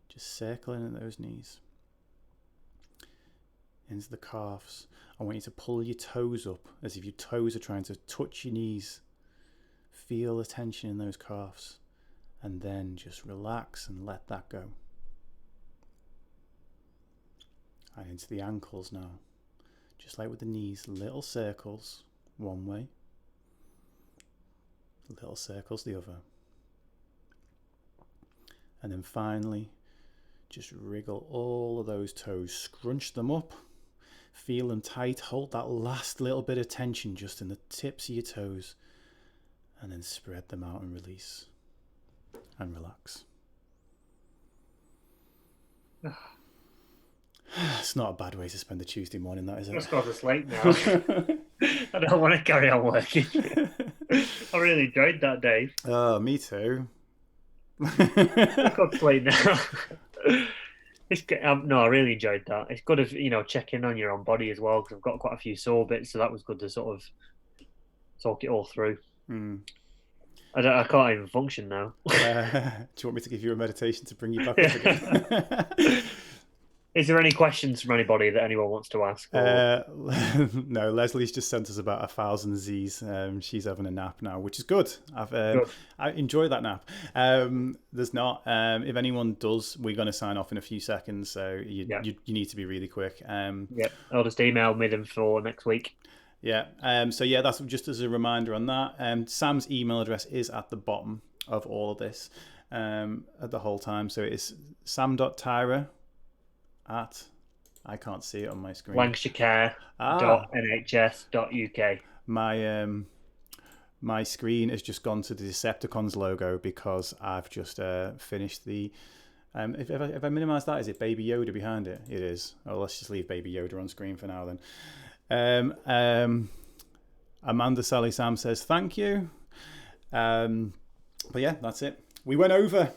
Just circling at those knees. Into the calves. I want you to pull your toes up as if your toes are trying to touch your knees. Feel the tension in those calves. And then just relax and let that go. And into the ankles now. Just like with the knees, little circles one way. Little circles the other. And then finally, just wriggle all of those toes. Scrunch them up. Feel them tight. Hold that last little bit of tension just in the tips of your toes. And then spread them out and release. And relax. It's not a bad way to spend a Tuesday morning, that is it? I've just gone to sleep now. I don't want to carry on working. I really enjoyed that, Dave. Oh, me too. I've got to sleep now. No, I really enjoyed that. It's good to check in on your own body as well, because I've got quite a few sore bits, so that was good to sort of talk it all through. I can't even function now. Do you want me to give you a meditation to bring you back up again? Is there any questions from anybody that anyone wants to ask? No, Leslie's just sent us about 1,000 Z's. She's having a nap now, which is good. I enjoy that nap. There's not. If anyone does, we're going to sign off in a few seconds, so you need to be really quick. I'll just email me them for next week. So that's just as a reminder on that. Sam's email address is at the bottom of all of this at the whole time. So it's sam.tyrer at, I can't see it on my screen. LancashireCare.nhs.uk. My screen has just gone to the Decepticons logo because I've just finished the. If I minimise that, is it Baby Yoda behind it? It is. Oh, let's just leave Baby Yoda on screen for now then. Amanda Sally Sam says thank you. But yeah, that's it. We went over.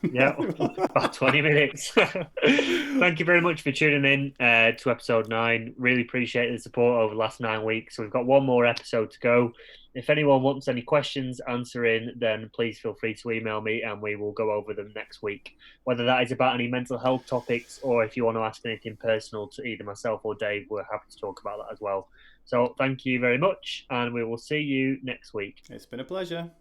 Yeah, about 20 minutes. Thank you very much for tuning in to episode 9. Really appreciate the support over the last 9 weeks. So we've got one more episode to go. If anyone wants any questions answering, then please feel free to email me and we will go over them next week. Whether that is about any mental health topics or if you want to ask anything personal to either myself or Dave, we're happy to talk about that as well. So thank you very much and we will see you next week. It's been a pleasure.